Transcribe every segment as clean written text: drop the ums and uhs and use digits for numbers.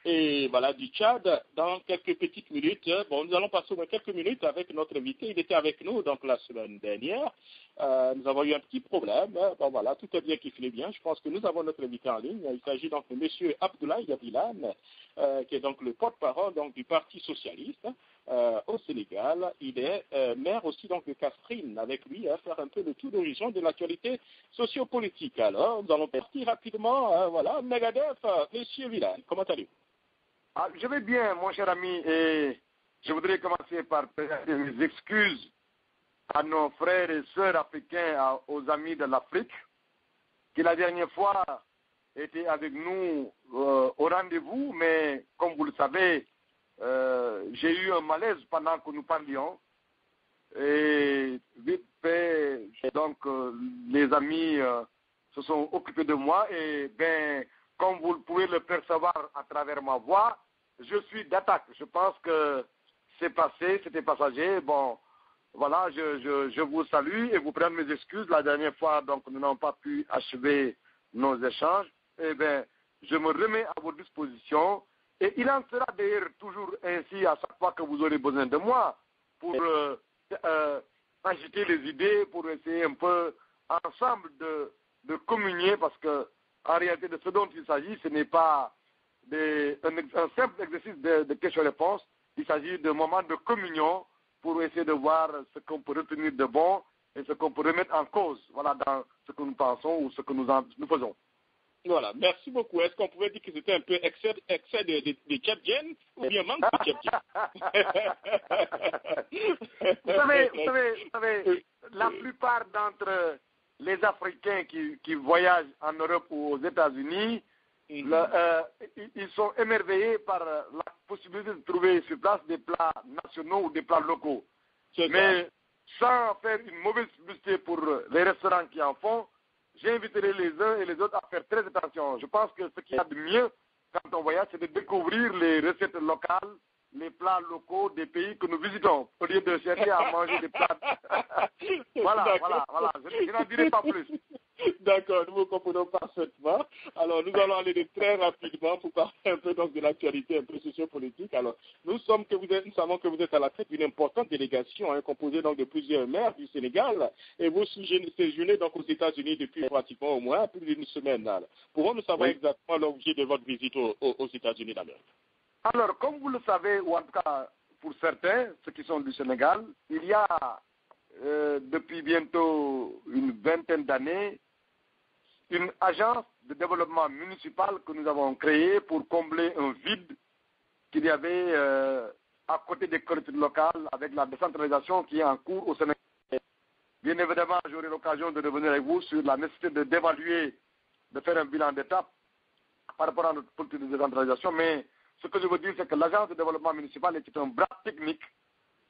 et voilà, du Tchad dans quelques petites minutes. Bon, nous allons passer au moins quelques minutes avec notre invité. Il était avec nous donc la semaine dernière. Nous avons eu un petit problème. Bon, voilà, tout est bien qui finit bien. Je pense que nous avons notre invité en ligne. Il s'agit donc de M. Abdoulaye Yabilane, qui est donc le porte-parole donc, du Parti socialiste au Sénégal. Il est maire aussi donc de Kaffrine. Avec lui, faire un peu le tour d'horizon de l'actualité sociopolitique. Alors, nous allons partir rapidement. Voilà, Megadef, M. Vilane, comment allez-vous? Je vais bien, mon cher ami, et je voudrais commencer par présenter mes excuses à nos frères et sœurs africains, aux amis de l'Afrique, qui la dernière fois étaient avec nous au rendez-vous, mais comme vous le savez, j'ai eu un malaise pendant que nous parlions, et vite fait, donc les amis se sont occupés de moi, et ben, comme vous pouvez le percevoir à travers ma voix, je suis d'attaque. Je pense que c'est passé, c'était passager. Bon, voilà, je vous salue et vous prends mes excuses. La dernière fois, donc, nous n'avons pas pu achever nos échanges. Eh bien, je me remets à vos dispositions. Et il en sera d'ailleurs toujours ainsi à chaque fois que vous aurez besoin de moi pour agiter les idées, pour essayer un peu ensemble de communier, parce que en réalité, de ce dont il s'agit, ce n'est pas un simple exercice de questions-réponses. Il s'agit d'un moment de communion pour essayer de voir ce qu'on peut retenir de bon et ce qu'on peut remettre en cause, voilà, dans ce que nous pensons ou ce que nous faisons. Voilà, merci beaucoup. Est-ce qu'on pouvait dire que c'était un peu excès de tchadjienne ou bien manque de tchadjienne? Vous savez, la plupart d'entre les Africains qui voyagent en Europe ou aux États-Unis, ils sont émerveillés par la possibilité de trouver sur place des plats nationaux ou des plats locaux. Mais sans faire une mauvaise publicité pour les restaurants qui en font, j'inviterai les uns et les autres à faire très attention. Je pense que ce qu'il y a de mieux quand on voyage, c'est de découvrir les recettes locales, les plats locaux des pays que nous visitons, au lieu de chercher à manger des plats. Voilà. Je n'en dirai pas plus. D'accord, nous vous comprenons parfaitement. Alors, nous allons aller très rapidement pour parler un peu donc, de l'actualité un peu sociopolitique. Alors, nous savons que vous êtes à la tête d'une importante délégation composée donc de plusieurs maires du Sénégal et vous séjournez donc aux États-Unis depuis pratiquement au moins plus d'une semaine. Pouvons-nous savoir exactement l'objet de votre visite aux États-Unis d'Amérique? Alors, comme vous le savez, ou en tout cas pour certains, ceux qui sont du Sénégal, il y a depuis bientôt une vingtaine d'années une agence de développement municipal que nous avons créée pour combler un vide qu'il y avait à côté des collectivités locales avec la décentralisation qui est en cours au Sénégal. Bien évidemment, j'aurai l'occasion de revenir avec vous sur la nécessité d'évaluer, de faire un bilan d'étape par rapport à notre politique de décentralisation, mais ce que je veux dire, c'est que l'agence de développement municipal est un bras technique,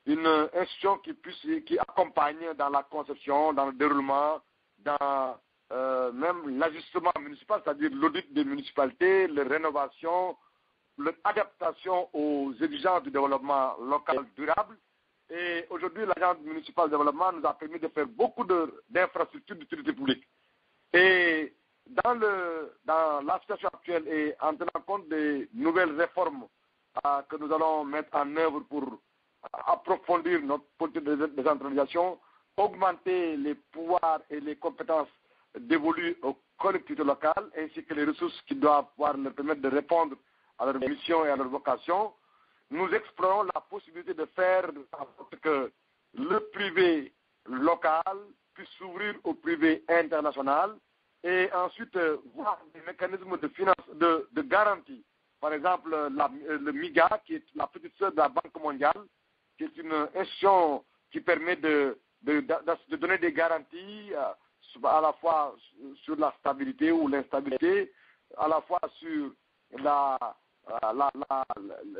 une institution qui accompagne dans la conception, dans le déroulement, dans même l'ajustement municipal, c'est-à-dire l'audit des municipalités, la rénovation, l'adaptation aux exigences du développement local durable. Et aujourd'hui, l'agence municipale de développement nous a permis de faire beaucoup d'infrastructures d'utilité publique. Et dans la situation actuelle et en tenant compte des nouvelles réformes que nous allons mettre en œuvre pour approfondir notre politique de décentralisation, augmenter les pouvoirs et les compétences dévolues aux collectivités locales, ainsi que les ressources qui doivent pouvoir leur permettre de répondre à leur mission et à leur vocation, nous explorons la possibilité de faire en sorte que le privé local puisse s'ouvrir au privé international et ensuite voir des mécanismes de finance, de garantie. Par exemple, le MIGA, qui est la petite sœur de la Banque mondiale, qui est une institution qui permet de donner des garanties à la fois sur la stabilité ou l'instabilité, à la fois sur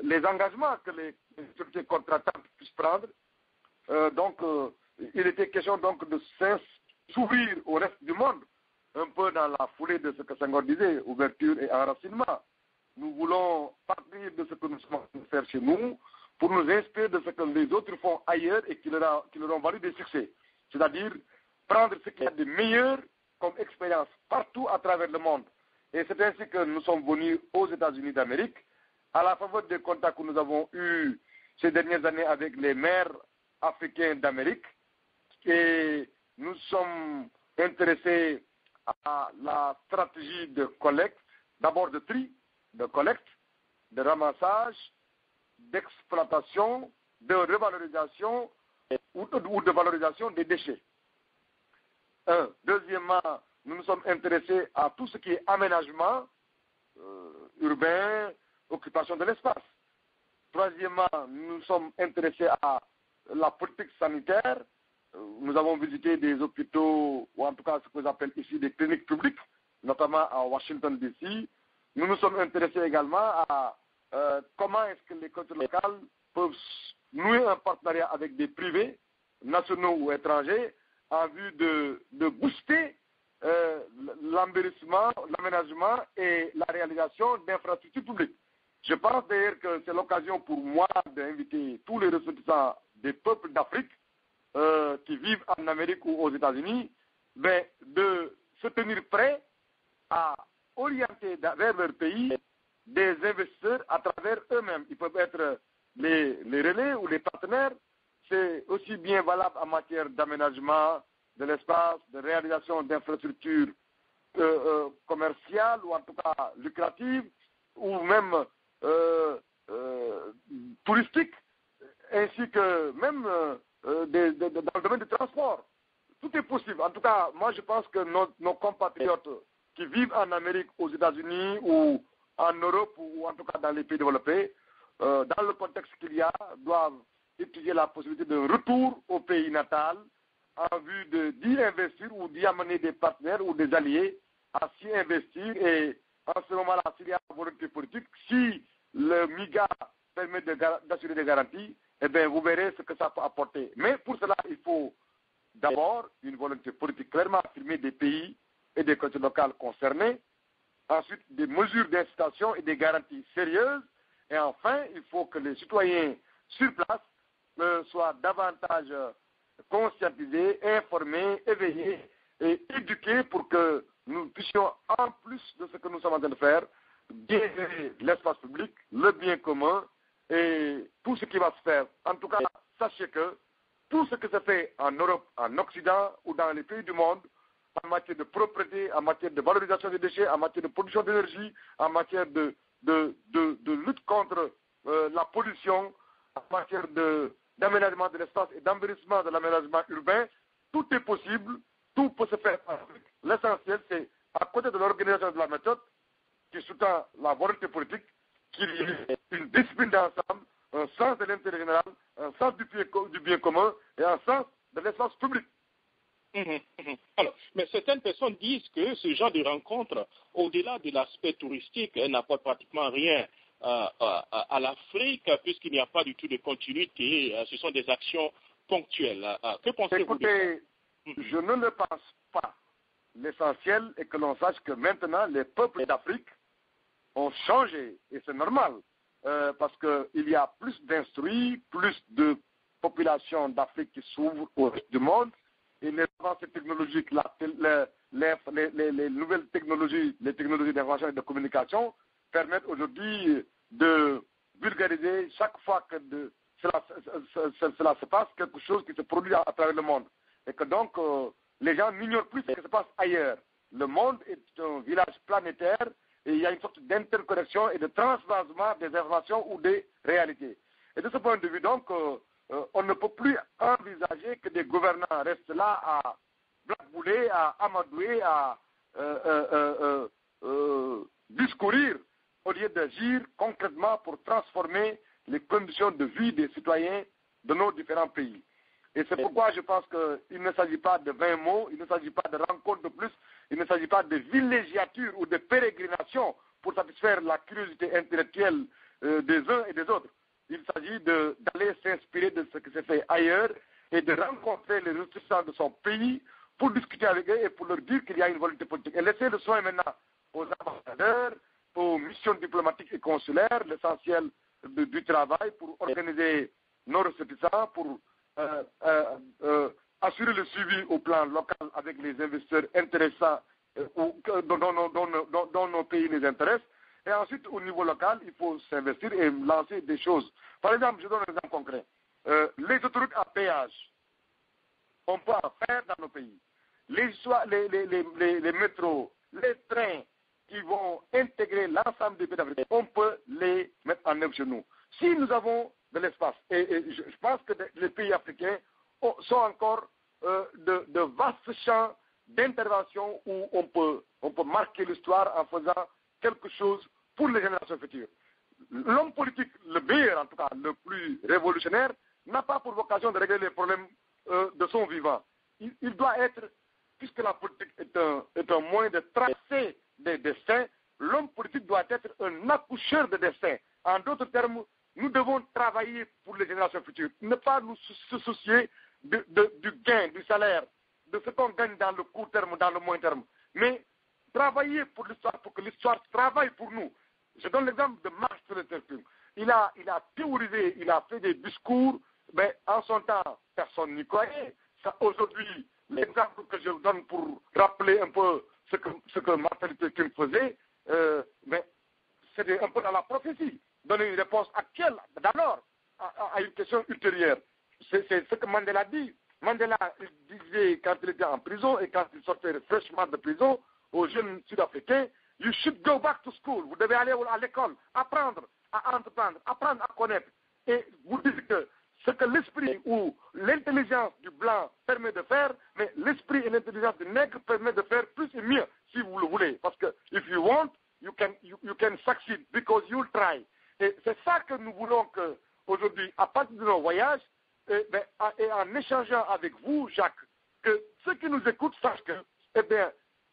les engagements que les sociétés contractantes puissent prendre. Il était question donc de s'ouvrir au reste du monde, un peu dans la foulée de ce que Senghor disait, ouverture et enracinement. Nous voulons partir de ce que nous sommes en train de faire chez nous pour nous inspirer de ce que les autres font ailleurs et qui leur ont valu des succès. C'est-à-dire prendre ce qu'il y a de meilleur comme expérience partout à travers le monde Et c'est ainsi que nous sommes venus aux États-Unis d'Amérique, à la faveur des contacts que nous avons eus ces dernières années avec les maires africains d'Amérique. Et nous sommes intéressés à la stratégie de collecte, d'abord de tri, de collecte, de ramassage, d'exploitation, de revalorisation ou de valorisation des déchets. Deuxièmement, nous nous sommes intéressés à tout ce qui est aménagement urbain, occupation de l'espace. Troisièmement, nous nous sommes intéressés à la politique sanitaire. Nous avons visité des hôpitaux, ou en tout cas ce que j'appelle ici des cliniques publiques, notamment à Washington DC. Nous nous sommes intéressés également à comment est-ce que les collectivités locales peuvent nouer un partenariat avec des privés, nationaux ou étrangers, en vue de booster l'embellissement, l'aménagement et la réalisation d'infrastructures publiques. Je pense d'ailleurs que c'est l'occasion pour moi d'inviter tous les ressortissants des peuples d'Afrique qui vivent en Amérique ou aux États-Unis, de se tenir prêts à orienter vers leur pays des investisseurs à travers eux-mêmes. Ils peuvent être les relais ou les partenaires. C'est aussi bien valable en matière d'aménagement de l'espace, de réalisation d'infrastructures commerciales ou en tout cas lucratives, ou même touristiques, ainsi que même dans le domaine du transport. Tout est possible. En tout cas, moi je pense que nos compatriotes qui vivent en Amérique, aux États-Unis ou en Europe ou en tout cas dans les pays développés, dans le contexte qu'il y a, doivent étudier la possibilité de retour au pays natal en vue d'y investir ou d'y amener des partenaires ou des alliés à s'y investir. Et en ce moment-là, s'il y a une volonté politique, si le MIGA permet d'assurer des garanties, eh bien, vous verrez ce que ça peut apporter. Mais pour cela, il faut d'abord une volonté politique clairement affirmée des pays et des collectivités locales concernés. Ensuite, des mesures d'incitation et des garanties sérieuses. Et enfin, il faut que les citoyens sur place soient davantage conscientisés, informés, éveillés et éduqués pour que nous puissions, en plus de ce que nous sommes en train de faire, bien gérer l'espace public, le bien commun et tout ce qui va se faire. En tout cas, sachez que tout ce que se fait en Europe, en Occident ou dans les pays du monde, en matière de propreté, en matière de valorisation des déchets, en matière de production d'énergie, en matière de lutte contre la pollution, en matière d'aménagement de l'espace et d'embellissement de l'aménagement urbain, tout est possible, tout peut se faire. L'essentiel, c'est, à côté de l'organisation de la méthode, qui sous-tend la volonté politique, qu'il y ait une discipline d'ensemble, un sens de l'intérêt général, un sens du bien commun et un sens de l'espace public. Alors, mais certaines personnes disent que ce genre de rencontre, au-delà de l'aspect touristique, n'apporte pratiquement rien à l'Afrique, puisqu'il n'y a pas du tout de continuité. Ce sont des actions ponctuelles. Que pensez-vous de ça? Écoutez, je ne le pense pas. L'essentiel est que l'on sache que maintenant, les peuples d'Afrique ont changé, et c'est normal, parce qu'il y a plus d'instruits, plus de populations d'Afrique qui s'ouvrent au reste du monde, et les avancées technologiques, les nouvelles technologies, les technologies d'information et de communication permettent aujourd'hui de vulgariser chaque fois que cela se passe, quelque chose qui se produit à travers le monde. Et que donc, les gens n'ignorent plus ce qui se passe ailleurs. Le monde est un village planétaire et il y a une sorte d'interconnexion et de transvasement des informations ou des réalités. Et de ce point de vue, donc, on ne peut plus envisager que des gouvernants restent là à blackbouler, à amadouer, à discourir au lieu d'agir concrètement pour transformer les conditions de vie des citoyens de nos différents pays. Et c'est pourquoi je pense qu'il ne s'agit pas de 20 mots, il ne s'agit pas de rencontres de plus, il ne s'agit pas de villégiature ou de pérégrination pour satisfaire la curiosité intellectuelle des uns et des autres. Il s'agit d'aller s'inspirer de ce qui se fait ailleurs et de rencontrer les ressortissants de son pays pour discuter avec eux et pour leur dire qu'il y a une volonté politique. Et laisser le soin maintenant aux ambassadeurs, aux missions diplomatiques et consulaires, l'essentiel du travail pour organiser nos ressortissants, pour assurer le suivi au plan local avec les investisseurs intéressants dont nos pays les intéressent. Et ensuite, au niveau local, il faut s'investir et lancer des choses. Par exemple, je donne un exemple concret. Les autoroutes à péage, on peut en faire dans nos pays. Les métros, les trains qui vont intégrer l'ensemble des pays d'Afrique, on peut les mettre en œuvre chez nous. Si nous avons de l'espace, et je pense que les pays africains sont encore de vastes champs d'intervention où on peut marquer l'histoire en faisant quelque chose pour les générations futures. L'homme politique, le meilleur en tout cas, le plus révolutionnaire, n'a pas pour vocation de régler les problèmes de son vivant. Il doit être, puisque la politique est un moyen de tracer des destins, l'homme politique doit être un accoucheur de destins. En d'autres termes, nous devons travailler pour les générations futures, ne pas nous soucier du gain, du salaire, de ce qu'on gagne dans le court terme, dans le moyen terme, mais travailler pour l'histoire, pour que l'histoire travaille pour nous. Je donne l'exemple de Marx Luther King. Il a théorisé, il a fait des discours, mais en son temps, personne n'y croyait. Aujourd'hui, l'exemple que je donne pour rappeler un peu ce que Martin Luther King faisait, mais c'était un peu dans la prophétie. Donner une réponse actuelle, d'alors, à une question ultérieure. C'est ce que Mandela dit. Mandela disait quand il était en prison et quand il sortait fraîchement de prison aux jeunes Sud-Africains, you should go back to school. Vous devez aller à l'école, apprendre à entreprendre, apprendre à connaître. Et vous dites que ce que l'esprit ou l'intelligence du blanc permet de faire, mais l'esprit et l'intelligence du nègre permettent de faire plus et mieux, si vous le voulez. Parce que if you want, you can succeed because you'll try. Et c'est ça que nous voulons que aujourd'hui, à partir de nos voyages, et en échangeant avec vous, Jacques, que ceux qui nous écoutent sachent que,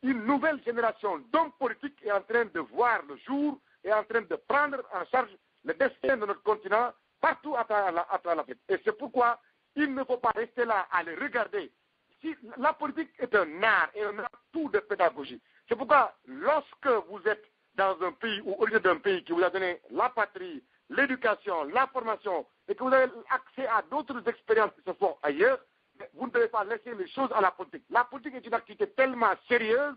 une nouvelle génération d'hommes politiques est en train de voir le jour, est en train de prendre en charge le destin de notre continent partout à travers l'Afrique. Et c'est pourquoi il ne faut pas rester là à les regarder. Si la politique est un art et un atout de pédagogie. C'est pourquoi lorsque vous êtes dans un pays ou au lieu d'un pays qui vous a donné la patrie, l'éducation, la formation, et que vous avez accès à d'autres expériences qui se font ailleurs, vous ne devez pas laisser les choses à la politique. La politique est une activité tellement sérieuse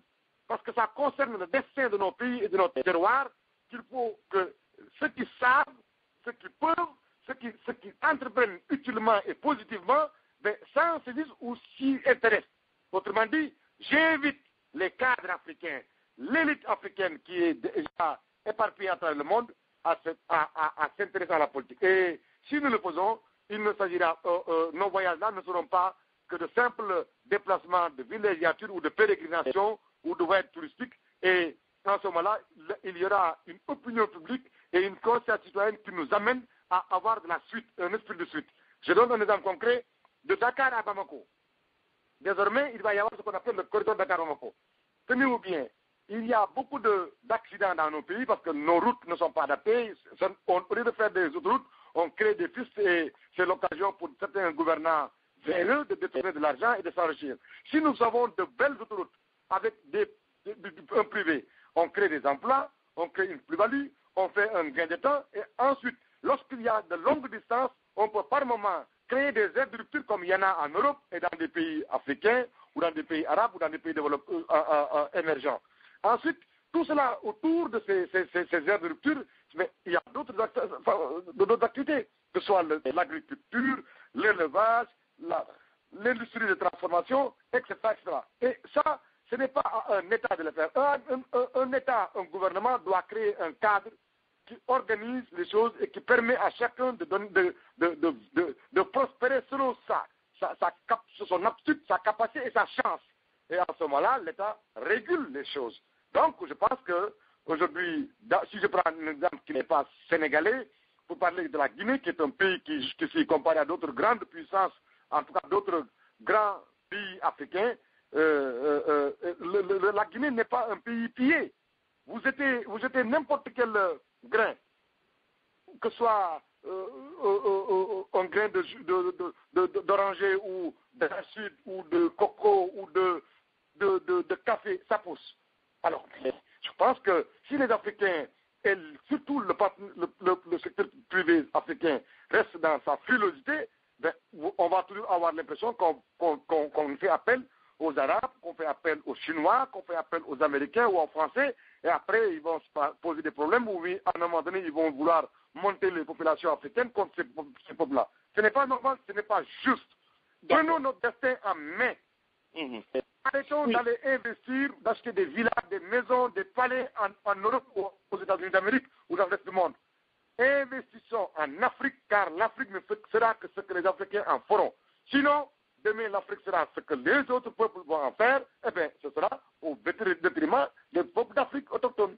parce que ça concerne le destin de nos pays et de notre terroir qu'il faut que ceux qui savent, ceux qui peuvent, ceux qui entreprennent utilement et positivement, s'en saisissent ou s'y intéressent. Autrement dit, j'invite les cadres africains, l'élite africaine qui est déjà éparpillée à travers le monde, à s'intéresser à la politique. Et si nous le faisons, il ne s'agira, nos voyages-là ne seront pas que de simples déplacements de villégiature ou de pérégrination ou de voyages touristiques. Et en ce moment-là, il y aura une opinion publique et une conscience citoyenne qui nous amène à avoir de la suite, un esprit de suite. Je donne un exemple concret de Dakar à Bamako. Désormais, il va y avoir ce qu'on appelle le corridor Dakar-Bamako. Tenez-vous bien, il y a beaucoup d'accidents dans nos pays parce que nos routes ne sont pas adaptées. Au lieu de faire des autoroutes, on crée des pistes et c'est l'occasion pour certains gouvernants véreux de détourner de l'argent et de s'enrichir. Si nous avons de belles autoroutes avec un privé, on crée des emplois, on crée une plus-value, on fait un gain de temps et ensuite, lorsqu'il y a de longues distances, on peut par moment créer des aires de rupture comme il y en a en Europe et dans des pays africains ou dans des pays arabes ou dans des pays émergents. Ensuite, tout cela autour de ces aires de rupture, mais il y a d'autres activités, que ce soit l'agriculture, l'élevage, l'industrie de transformation, etc., etc. Et ça, ce n'est pas un État de le faire. Un État, un gouvernement doit créer un cadre qui organise les choses et qui permet à chacun de prospérer selon son aptitude, sa capacité et sa chance. Et à ce moment-là, l'État régule les choses. Donc, je pense que aujourd'hui, si je prends un exemple qui n'est pas sénégalais, pour parler de la Guinée, qui est un pays qui s'est comparé à d'autres grandes puissances, en tout cas d'autres grands pays africains, la Guinée n'est pas un pays pillé. Vous jetez n'importe quel grain, que ce soit un grain d'oranger ou d'arachide ou de coco ou de café, ça pousse. Alors, je pense que si les Africains, et surtout le secteur privé africain, reste dans sa frilosité, on va toujours avoir l'impression qu'on fait appel aux aux Arabes, qu'on fait appel aux Chinois, qu'on fait appel aux Américains ou aux Français, et après ils vont se poser des problèmes, ou à un moment donné ils vont vouloir monter les populations africaines contre ces peuples-là. Ce n'est pas normal, ce n'est pas juste. Prenons notre destin en main. Arrêtons d'aller investir, d'acheter des villas, des maisons, des palais en Europe ou aux États-Unis d'Amérique ou dans le reste du monde. Investissons en Afrique, car l'Afrique ne sera que ce que les Africains en feront. Sinon, demain, l'Afrique sera ce que les autres peuples vont en faire, eh bien, ce sera au détriment des peuples d'Afrique autochtones.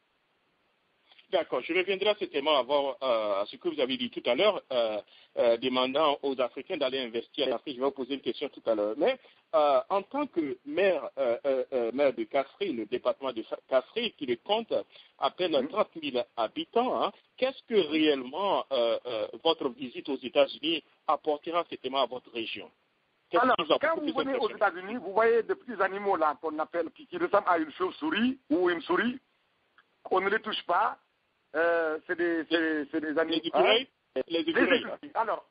D'accord, je reviendrai à ce thème à ce que vous avez dit tout à l'heure, demandant aux Africains d'aller investir en Afrique. Je vais vous poser une question tout à l'heure. Mais en tant que maire de Kaffrine, le département de Kaffrine, qui compte à peine 30 000 habitants, hein, qu'est-ce que réellement votre visite aux États-Unis apportera certainement à votre région? Alors, quand vous venez aux États-Unis, vous voyez de petits animaux là qu'on appelle, qui ressemblent à une chauve-souris ou une souris. On ne les touche pas. C'est des animaux. Les écureuils. Alors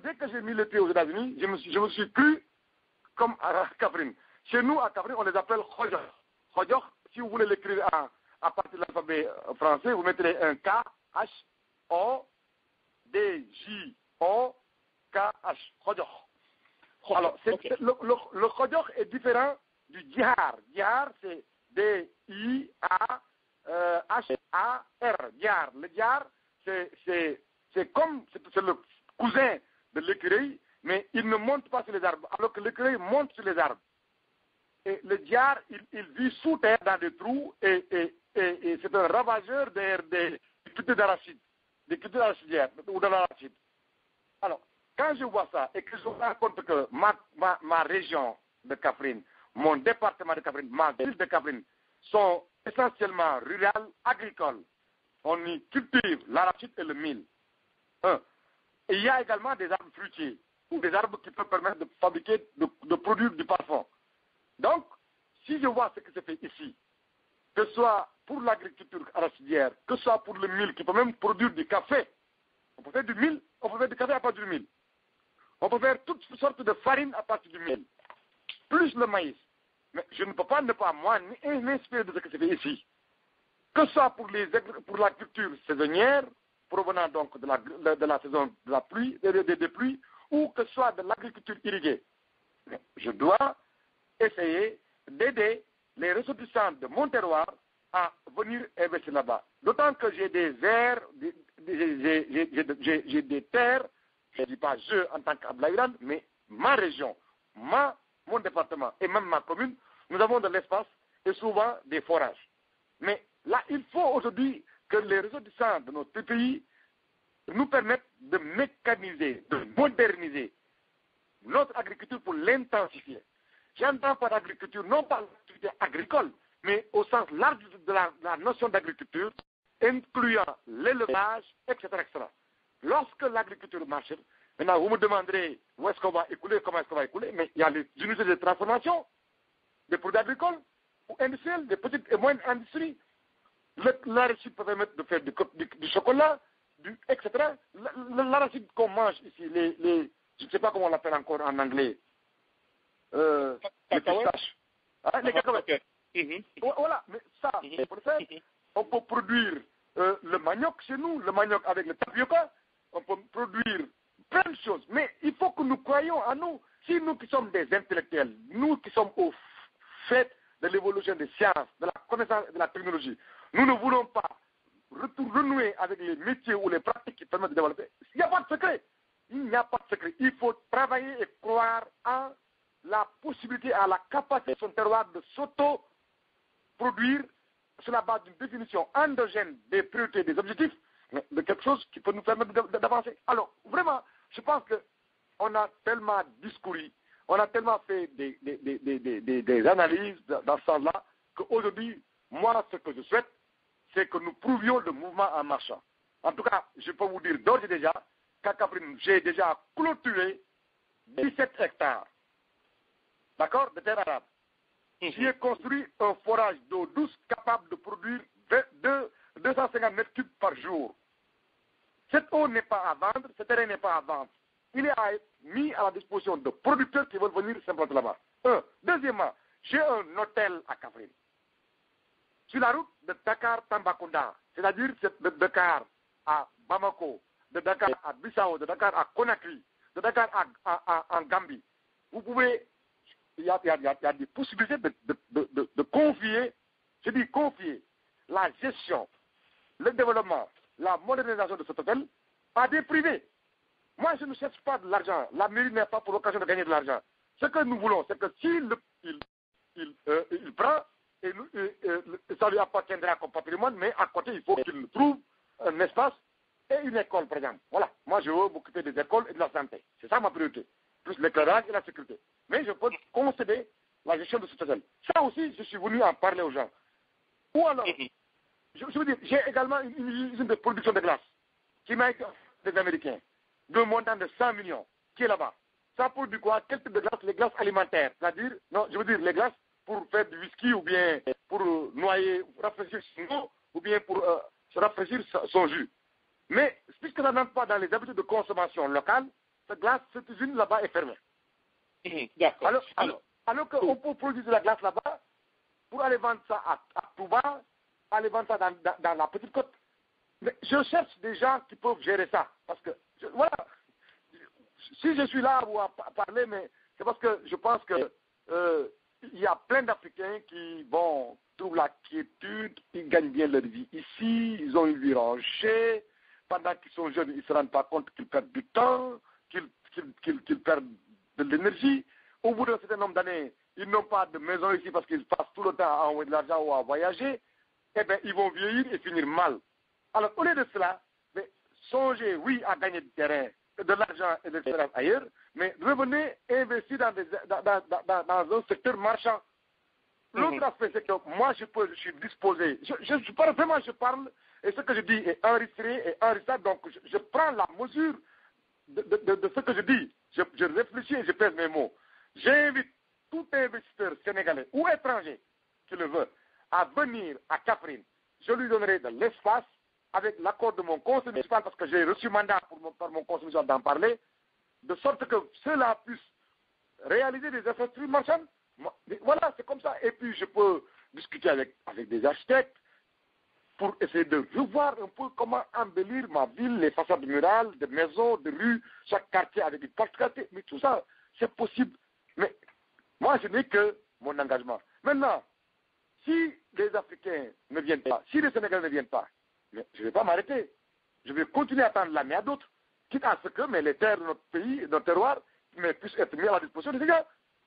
dès que j'ai mis le pied aux États-Unis, je me suis cru comme à Kaffrine. Chez nous, à Kaffrine, on les appelle Khojoch. Khojoch, si vous voulez l'écrire à partir de l'alphabet français, vous mettrez un K, H, O, D, J, O, K, H. Khojoch. Alors, le Khojoch est différent du Djihar. Djihar, c'est D-I-A, H-A-R, Djihar. Le Djihar, c'est le cousin de l'écureuil, mais il ne monte pas sur les arbres, alors que l'écureuil monte sur les arbres. Et le Djihar, il vit sous terre dans des trous, et c'est un ravageur des cultures d'arachide, des cultures arachidières, ou de l'arachide. Alors, quand je vois ça, et que je me rends compte que ma région de Kaffrine, mon département de Kaffrine, ma ville de Kaffrine, sont essentiellement rurales, agricoles. On y cultive l'arachide et le mil. Et il y a également des arbres fruitiers, ou des arbres qui peuvent permettre de fabriquer, de produire du parfum. Donc, si je vois ce qui se fait ici, que ce soit pour l'agriculture arachidière, que ce soit pour le mil, qui peut même produire du café, on peut faire du mil, on peut faire du café à partir du mil. On peut faire toutes sortes de farines à partir du mil, plus le maïs. Mais je ne peux pas m'inspirer de ce que se fait ici. Que ce soit pour la culture saisonnière, provenant donc de la saison de la pluie, des pluies, ou que ce soit de l'agriculture irriguée. Mais je dois essayer d'aider les ressortissants de mon terroir à venir investir là-bas. D'autant que j'ai des aires, j'ai des terres, je ne dis pas je en tant qu'Ablaïran, mais ma région, mon département et même ma commune, nous avons de l'espace et souvent des forages. Mais là, il faut aujourd'hui que les ressortissants de notre pays nous permettent de mécaniser, de moderniser notre agriculture pour l'intensifier. J'entends par agriculture, non pas l'activité agricole, mais au sens large de la notion d'agriculture, incluant l'élevage, etc., etc. Lorsque l'agriculture marche, maintenant vous me demanderez où est-ce qu'on va écouler, comment est-ce qu'on va écouler, mais il y a les unités de transformation des produits agricoles ou industriels, des petites et moyennes industries. L'arachide peut permettre de faire du chocolat, etc. L'arachide qu'on mange ici, je ne sais pas comment on l'appelle encore en anglais, les pistaches, les cacahuètes. Voilà, mais ça, pour ça, on peut produire le manioc chez nous, le manioc avec le tapioca, on peut produire plein de choses. Mais il faut que nous croyions à nous. Si nous qui sommes des intellectuels, nous qui sommes au fait de l'évolution des sciences, de la connaissance et de la technologie, nous ne voulons pas renouer avec les métiers ou les pratiques qui permettent de développer. Il n'y a pas de secret. Il n'y a pas de secret. Il faut travailler et croire en la possibilité, à la capacité de son terroir de s'auto-produire sur la base d'une définition endogène des priorités, des objectifs, mais de quelque chose qui peut nous permettre d'avancer. Alors, vraiment, je pense qu'on a tellement discouru, on a tellement fait des analyses dans ce sens-là, qu'aujourd'hui, moi, ce que je souhaite, c'est que nous prouvions le mouvement en marchant. En tout cas, je peux vous dire d'ores et déjà qu'à Kaffrine, j'ai déjà clôturé 17 hectares, d'accord, de terre arabe. J'y ai construit un forage d'eau douce capable de produire 250 mètres cubes par jour. Cette eau n'est pas à vendre, ce terrain n'est pas à vendre. Il est mis à la disposition de producteurs qui veulent venir s'implanter là-bas. Un. Deuxièmement, j'ai un hôtel à Kaffrine. Sur la route de Dakar-Tambacounda, c'est-à-dire de Dakar à Bamako, de Dakar à Bissau, de Dakar à Conakry, de Dakar à Gambie. Vous pouvez, il y a des possibilités de confier, je dis confier, la gestion, le développement, la modernisation de cet hôtel à des privés. Moi, je ne cherche pas de l'argent. La mairie n'est pas pour l'occasion de gagner de l'argent. Ce que nous voulons, c'est que s'il prend, et ça lui appartiendra comme patrimoine, mais à côté, il faut qu'il trouve un espace et une école, par exemple. Voilà. Moi, je veux m'occuper des écoles et de la santé. C'est ça ma priorité. Plus l'éclairage et la sécurité. Mais je peux concéder la gestion de cet hôtel. Ça aussi, je suis venu en parler aux gens. Ou alors, je veux dire, j'ai également une usine de production de glace qui m'a été des Américains, d'un montant de 100 millions, qui est là-bas. Ça produit quoi? Quel type de glace? Les glaces alimentaires. C'est-à-dire, non, je veux dire, les glaces pour faire du whisky ou bien pour noyer, rafraîchir son eau ou bien pour se rafraîchir son jus. Mais puisque ça n'entre pas dans les habitudes de consommation locale, cette usine là-bas est fermée. D'accord. Alors qu'on peut produire de la glace là-bas pour aller vendre ça à Touba, aller vendre ça dans la petite côte. Mais je cherche des gens qui peuvent gérer ça. Parce que, voilà, si je suis là à parler, mais c'est parce que je pense que il y a plein d'Africains qui, bon, trouvent la quiétude, ils gagnent bien leur vie ici, ils ont une vie rangée, pendant qu'ils sont jeunes, ils ne se rendent pas compte qu'ils perdent du temps, qu'ils perdent de l'énergie. Au bout d'un certain nombre d'années, ils n'ont pas de maison ici parce qu'ils passent tout le temps à envoyer de l'argent ou à voyager. Eh bien, ils vont vieillir et finir mal. Alors, au lieu de cela, mais songez, oui, à gagner du terrain, de l'argent et de l'expérience ailleurs, mais revenez investir dans un secteur marchand. L'autre aspect, c'est que moi, je suis disposé. Je parle, et ce que je dis est enregistré, donc je prends la mesure de ce que je dis. Je réfléchis et je pèse mes mots. J'invite tout investisseur sénégalais ou étranger qui le veut à venir à Kaffrine. Je lui donnerai de l'espace avec l'accord de mon conseil municipal, parce que j'ai reçu mandat par mon conseil municipal d'en parler, de sorte que ceux-là puissent réaliser des infrastructures marchandes. Voilà, c'est comme ça. Et puis, je peux discuter avec des architectes pour essayer de revoir un peu comment embellir ma ville, les façades murales, des maisons, des rues, chaque quartier avec une particularité. Mais tout ça, c'est possible. Mais moi, je n'ai que mon engagement. Maintenant, si les Africains ne viennent pas, si les Sénégalais ne viennent pas, mais je ne vais pas m'arrêter. Je vais continuer à tendre la main à d'autres, quitte à ce que les terres de notre pays, de notre terroir, puissent être mises à la disposition des gens.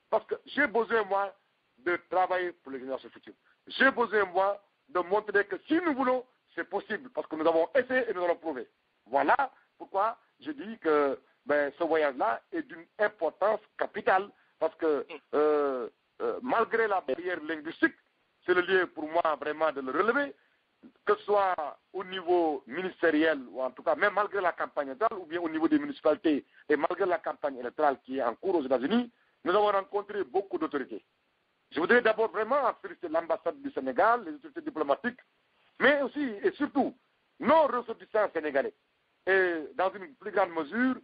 Parce que j'ai besoin, moi, de travailler pour les générations futures. J'ai besoin, moi, de montrer que si nous voulons, c'est possible. Parce que nous avons essayé et nous allons prouver. Voilà pourquoi je dis que ce voyage-là est d'une importance capitale. Parce que malgré la barrière linguistique, c'est le lieu pour moi vraiment de le relever, que ce soit au niveau ministériel, ou en tout cas même malgré la campagne électorale, ou bien au niveau des municipalités, et malgré la campagne électorale qui est en cours aux États-Unis, nous avons rencontré beaucoup d'autorités. Je voudrais d'abord vraiment féliciter l'ambassade du Sénégal, les autorités diplomatiques, mais aussi et surtout nos ressortissants sénégalais. Et dans une plus grande mesure,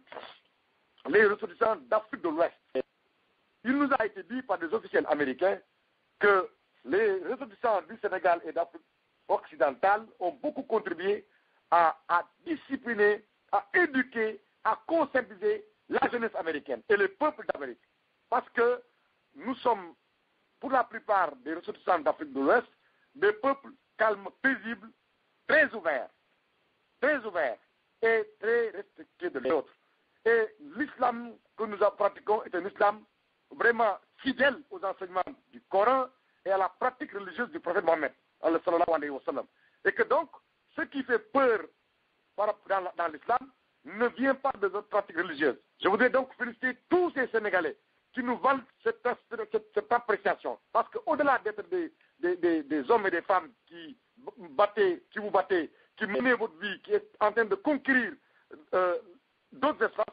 les ressortissants d'Afrique de l'Ouest. Il nous a été dit par des officiels américains que les ressortissants du Sénégal et d'Afrique occidentale ont beaucoup contribué à discipliner, à éduquer, à conscientiser la jeunesse américaine et le peuple d'Amérique. Parce que nous sommes, pour la plupart des ressortissants d'Afrique de l'Ouest, des peuples calmes, paisibles, très ouverts et très respectueux de l'autre. Et l'islam que nous pratiquons est un islam vraiment fidèle aux enseignements du Coran et à la pratique religieuse du prophète Mohammed. Et que donc, ce qui fait peur dans l'islam ne vient pas de notre pratique religieuse. Je voudrais donc féliciter tous ces Sénégalais qui nous valent cette appréciation. Parce qu'au-delà d'être des hommes et des femmes qui vous battez, qui menez votre vie, qui est en train de conquérir d'autres espaces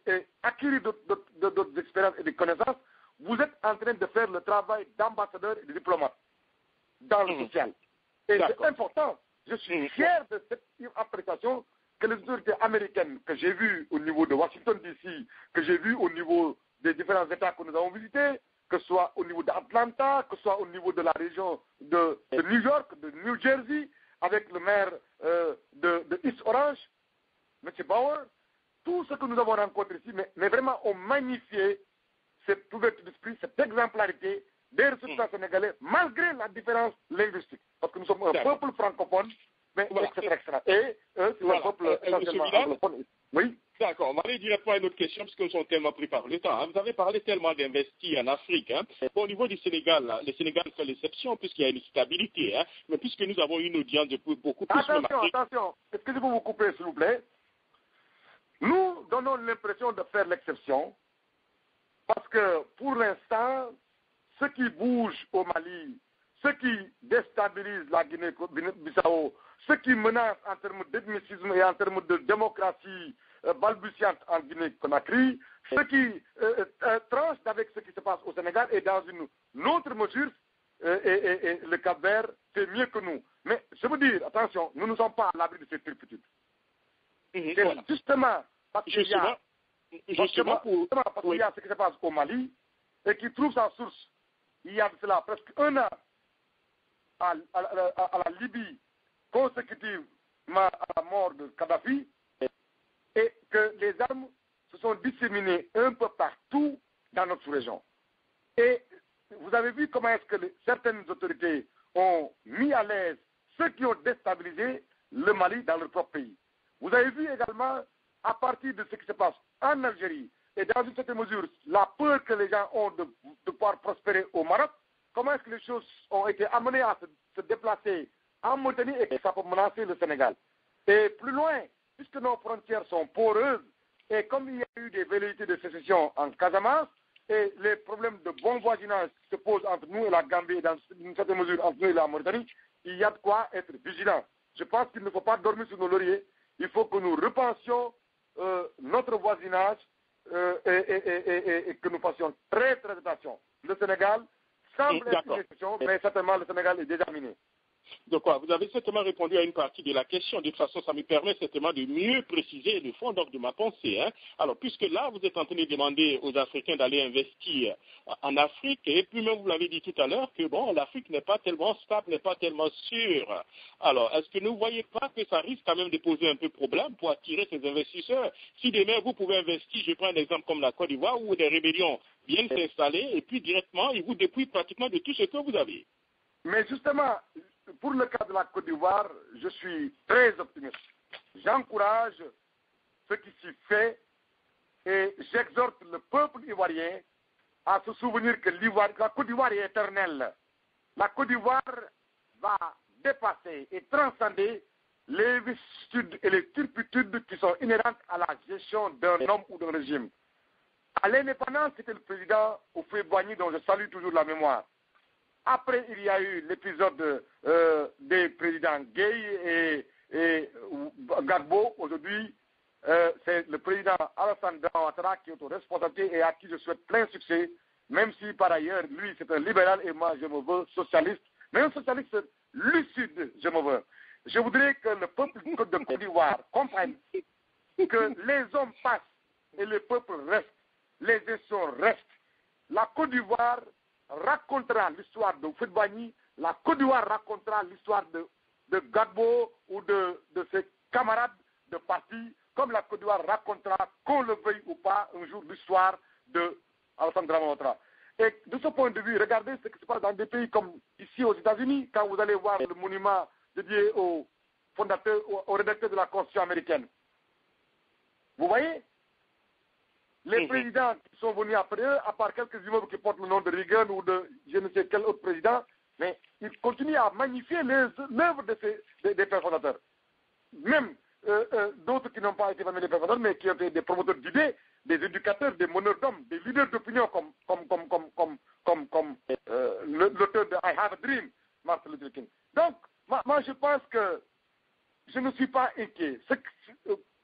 et acquérir d'autres expériences et des connaissances, vous êtes en train de faire le travail d'ambassadeur et de diplomate dans le social. Et c'est important. Je suis fier de cette appréciation que les autorités américaines que j'ai vues au niveau de Washington DC, que j'ai vues au niveau des différents États que nous avons visités, que ce soit au niveau d'Atlanta, que ce soit au niveau de la région de New York, de New Jersey, avec le maire de East Orange, M. Bauer, tout ce que nous avons rencontré ici, mais vraiment ont magnifié cette ouverture d'esprit, cette exemplarité des résultats sénégalais, malgré la différence linguistique. Parce que nous sommes un peuple francophone, mais etc. Et eux, c'est un peuple essentiellement anglophone. Oui. D'accord, on va aller directement à une autre question, parce que nous sommes tellement pris par le temps. Hein. Vous avez parlé tellement d'investir en Afrique. Hein. Bon, au niveau du Sénégal, le Sénégal fait l'exception, puisqu'il y a une stabilité. Hein. Mais puisque nous avons une audience de beaucoup plus... Attention, est-ce que je peux vous couper, s'il vous plaît? Nous donnons l'impression de faire l'exception, parce que pour l'instant, ce qui bouge au Mali, ce qui déstabilise la Guinée-Bissau, ce qui menace en termes d'ethnicisme et en termes de démocratie balbutiante en Guinée-Conakry, ce qui tranche avec ce qui se passe au Sénégal et dans une autre mesure, et le Cap-Vert fait mieux que nous. Mais je veux dire, attention, nous ne sommes pas à l'abri de cette turpitude. C'est voilà. justement parce qu'il y a ce qui se passe au Mali et qui trouve sa source il y a de cela presque un an à la Libye, consécutivement à la mort de Kadhafi, et que les armes se sont disséminées un peu partout dans notre sous-région. Et vous avez vu comment est-ce que certaines autorités ont mis à l'aise ceux qui ont déstabilisé le Mali dans leur propre pays. Vous avez vu également, à partir de ce qui se passe en Algérie, et dans une certaine mesure, la peur que les gens ont de pouvoir prospérer au Maroc, comment est-ce que les choses ont été amenées à se déplacer en Mauritanie et que ça peut menacer le Sénégal. Et plus loin, puisque nos frontières sont poreuses, et comme il y a eu des velléités de sécession en Casamance, et les problèmes de bon voisinage se posent entre nous et la Gambie, et dans une certaine mesure entre nous et la Mauritanie, il y a de quoi être vigilant. Je pense qu'il ne faut pas dormir sur nos lauriers, il faut que nous repensions notre voisinage et que nous fassions très très attention. Le Sénégal semble être une exception, mais certainement le Sénégal est déjà miné. De quoi? Vous avez certainement répondu à une partie de la question. De toute façon, ça me permet certainement de mieux préciser le fond de ma pensée. Hein. Alors, puisque là, vous êtes en train de demander aux Africains d'aller investir en Afrique, et puis même vous l'avez dit tout à l'heure, que bon, l'Afrique n'est pas tellement stable, n'est pas tellement sûre. Alors, est-ce que vous ne voyez pas que ça risque quand même de poser un peu de problème pour attirer ces investisseurs? Si demain, vous pouvez investir, je prends un exemple comme la Côte d'Ivoire, où des rébellions viennent s'installer, et puis directement, ils vous dépouillent pratiquement de tout ce que vous avez. Mais justement, pour le cas de la Côte d'Ivoire, je suis très optimiste. J'encourage ce qui s'y fait et j'exhorte le peuple ivoirien à se souvenir que la Côte d'Ivoire est éternelle. La Côte d'Ivoire va dépasser et transcender les vicissitudes et les turpitudes qui sont inhérentes à la gestion d'un homme ou d'un régime. À l'indépendance, c'était le président Houphouët-Boigny dont je salue toujours la mémoire. Après, il y a eu l'épisode des présidents Gueye et Gbagbo. Aujourd'hui, c'est le président Alassane Ouattara qui est au responsabilité et à qui je souhaite plein succès, même si par ailleurs, lui, c'est un libéral et moi, je me veux socialiste. Mais un socialiste lucide, je me veux. Je voudrais que le peuple de Côte d'Ivoire comprenne que les hommes passent et le peuple reste, les institutions restent. La Côte d'Ivoire racontera l'histoire de Houphouët-Boigny, la Côte d'Ivoire racontera l'histoire de Gbagbo ou de ses camarades de parti, comme la Côte d'Ivoire racontera, qu'on le veuille ou pas, un jour l'histoire de Alassane Ouattara. Et de ce point de vue, regardez ce qui se passe dans des pays comme ici aux États-Unis, quand vous allez voir le monument dédié au fondateur, au rédacteur de la Constitution américaine. Vous voyez? Les présidents qui sont venus après eux, à part quelques immeubles qui portent le nom de Reagan ou de je ne sais quel autre président, mais ils continuent à magnifier l'œuvre des pères fondateurs. Même d'autres qui n'ont pas été parmi les pères fondateurs, mais qui ont été des promoteurs d'idées, des éducateurs, des meneurs d'hommes, des leaders d'opinion comme l'auteur de I Have a Dream, Martin Luther King. Donc, moi je pense que je ne suis pas inquiet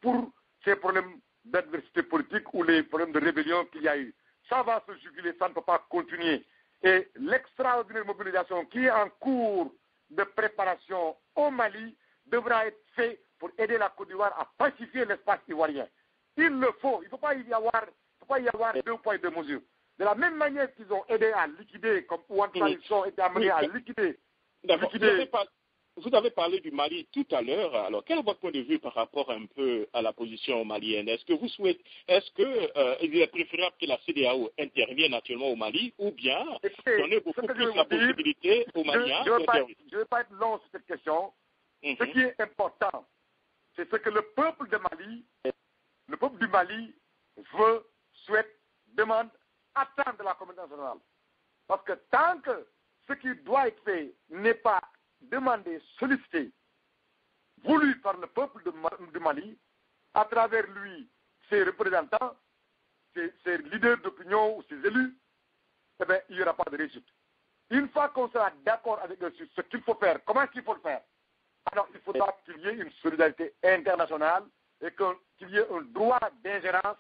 pour ces problèmes d'adversité politique ou les problèmes de rébellion qu'il y a eu. Ça va se juguler, ça ne peut pas continuer. Et l'extraordinaire mobilisation qui est en cours de préparation au Mali devra être fait pour aider la Côte d'Ivoire à pacifier l'espace ivoirien. Il le faut. Il ne faut pas y avoir deux poids et deux mesures. de la même manière qu'ils ont aidé à liquider, comme Ouad ils ont été amenés à liquider. D'accord. Vous avez parlé du Mali tout à l'heure. Alors, quel est votre point de vue par rapport un peu à la position malienne? Est-ce que il est préférable que la CEDEAO intervienne actuellement au Mali ou bien donner beaucoup plus la possibilité aux Maliens d'intervenir? Je ne vais pas être long sur cette question. Ce qui est important, c'est ce que le peuple du Mali veut, souhaite, demande, attend de la communauté internationale. Parce que tant que ce qui doit être fait n'est pas demandé, sollicité, voulu par le peuple du Mali, à travers lui, ses représentants, ses leaders d'opinion ou ses élus, eh bien, il n'y aura pas de réussite. Une fois qu'on sera d'accord avec eux sur ce qu'il faut faire, comment est-ce qu'il faut le faire, alors il faudra qu'il y ait une solidarité internationale et qu'il y ait un droit d'ingérence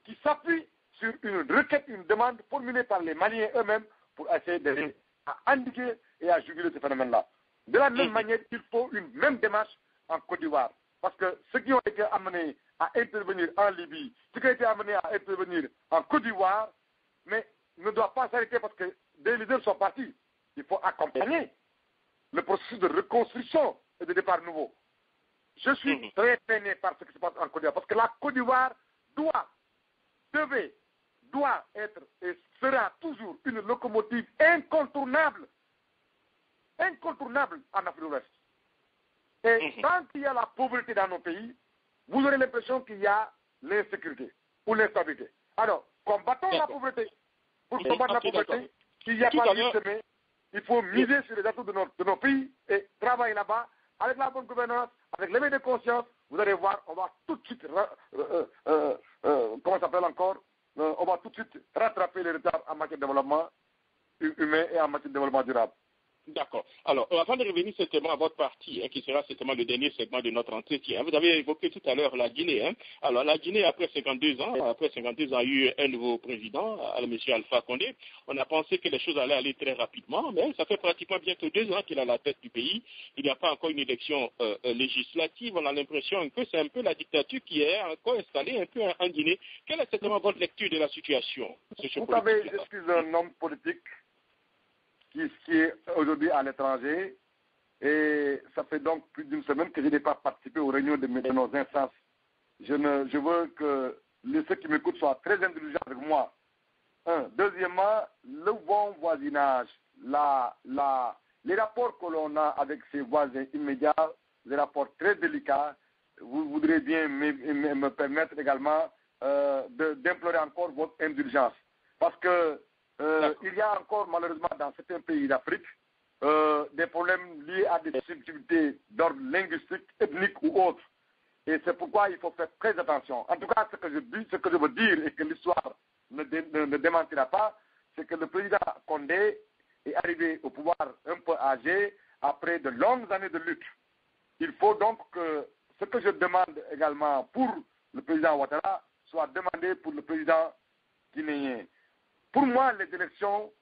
qui s'appuie sur une requête, une demande formulée par les Maliens eux-mêmes pour essayer d'aider à indiquer et à juguler ce phénomène-là. De la même manière, il faut une même démarche en Côte d'Ivoire. Parce que ceux qui ont été amenés à intervenir en Libye, ceux qui ont été amenés à intervenir en Côte d'Ivoire, mais ne doivent pas s'arrêter parce que des leaders sont partis. Il faut accompagner le processus de reconstruction et de départ nouveau. Je suis très peiné par ce qui se passe en Côte d'Ivoire parce que la Côte d'Ivoire doit être et sera toujours une locomotive incontournable en Afrique de l'Ouest. Et tant qu'il y a la pauvreté dans nos pays, vous aurez l'impression qu'il y a l'insécurité ou l'instabilité. Alors, combattons la pauvreté. Pour combattre la pauvreté, s'il n'y a pas de chemin, il faut miser sur les atouts de nos pays et travailler là-bas avec la bonne gouvernance, avec l'éveil de conscience. Vous allez voir, on va tout de suite, comment ça s'appelle encore, on va tout de suite rattraper les retards en matière de développement humain et en matière de développement durable. D'accord. Alors, avant de revenir certainement à votre partie, qui sera certainement le dernier segment de notre entretien, vous avez évoqué tout à l'heure la Guinée. Alors, la Guinée, après 52 ans, a eu un nouveau président, M. Alpha Condé. On a pensé que les choses allaient aller très rapidement, mais ça fait pratiquement bientôt 2 ans qu'il est à la tête du pays. Il n'y a pas encore une élection législative. On a l'impression que c'est un peu la dictature qui est encore installée un peu en Guinée. Quelle est certainement votre lecture de la situation? Vous savez, je suis un homme politique qui est aujourd'hui à l'étranger, et ça fait donc plus d'une semaine que je n'ai pas participé aux réunions de nos instances. Je veux que ceux qui m'écoutent soient très indulgents avec moi. Deuxièmement, le bon voisinage, les rapports que l'on a avec ses voisins immédiats, des rapports très délicats. Vous voudrez bien me permettre également d'implorer encore votre indulgence. Parce que il y a encore malheureusement dans certains pays d'Afrique des problèmes liés à des subtilités d'ordre linguistique, ethnique ou autre. Et c'est pourquoi il faut faire très attention. En tout cas, ce que je veux dire et que l'histoire ne démentira pas, c'est que le président Condé est arrivé au pouvoir un peu âgé après de longues années de lutte. Il faut donc que ce que je demande également pour le président Ouattara soit demandé pour le président guinéen. Pour moi, les élections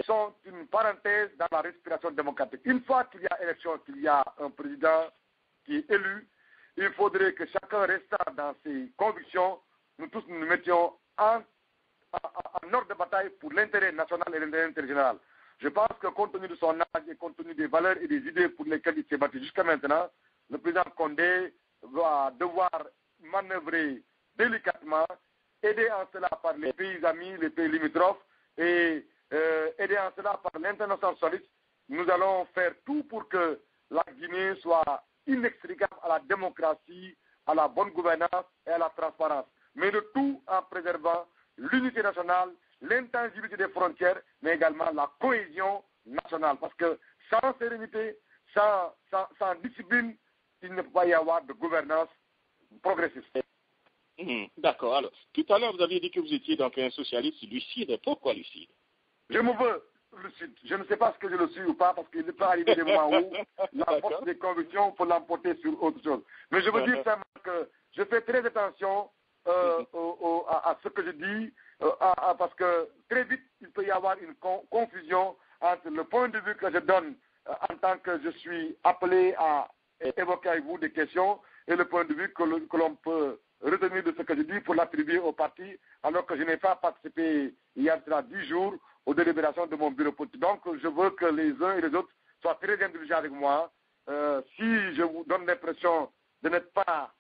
sont une parenthèse dans la respiration démocratique. Une fois qu'il y a élection, qu'il y a un président qui est élu, il faudrait que chacun restant dans ses convictions, nous tous nous mettions en ordre de bataille pour l'intérêt national et l'intérêt général. Je pense que compte tenu de son âge et compte tenu des valeurs et des idées pour lesquelles il s'est battu jusqu'à maintenant, le président Condé va devoir manœuvrer délicatement, aider en cela par les pays amis, les pays limitrophes, et aider en cela par l'international socialiste. Nous allons faire tout pour que la Guinée soit inextricable à la démocratie, à la bonne gouvernance et à la transparence. Mais le tout en préservant l'unité nationale, l'intangibilité des frontières, mais également la cohésion nationale. Parce que sans sérénité, sans discipline, il ne peut pas y avoir de gouvernance progressiste. D'accord. Alors, tout à l'heure, vous aviez dit que vous étiez donc un socialiste lucide. Pourquoi lucide? Je me veux lucide. Je ne sais pas ce que je le suis ou pas, parce qu'il peut arriver des moments où la force des convictions, il faut l'emporter sur autre chose. Mais je veux dire simplement que je fais très attention à ce que je dis, parce que très vite, il peut y avoir une confusion entre le point de vue que je donne en tant que je suis appelé à évoquer avec vous des questions et le point de vue que l'on peut retenir de ce que je dis pour l'attribuer au parti, alors que je n'ai pas participé il y a 10 jours aux délibérations de mon bureau politique. Donc, je veux que les uns et les autres soient très indulgents avec moi. Si je vous donne l'impression de n'être pas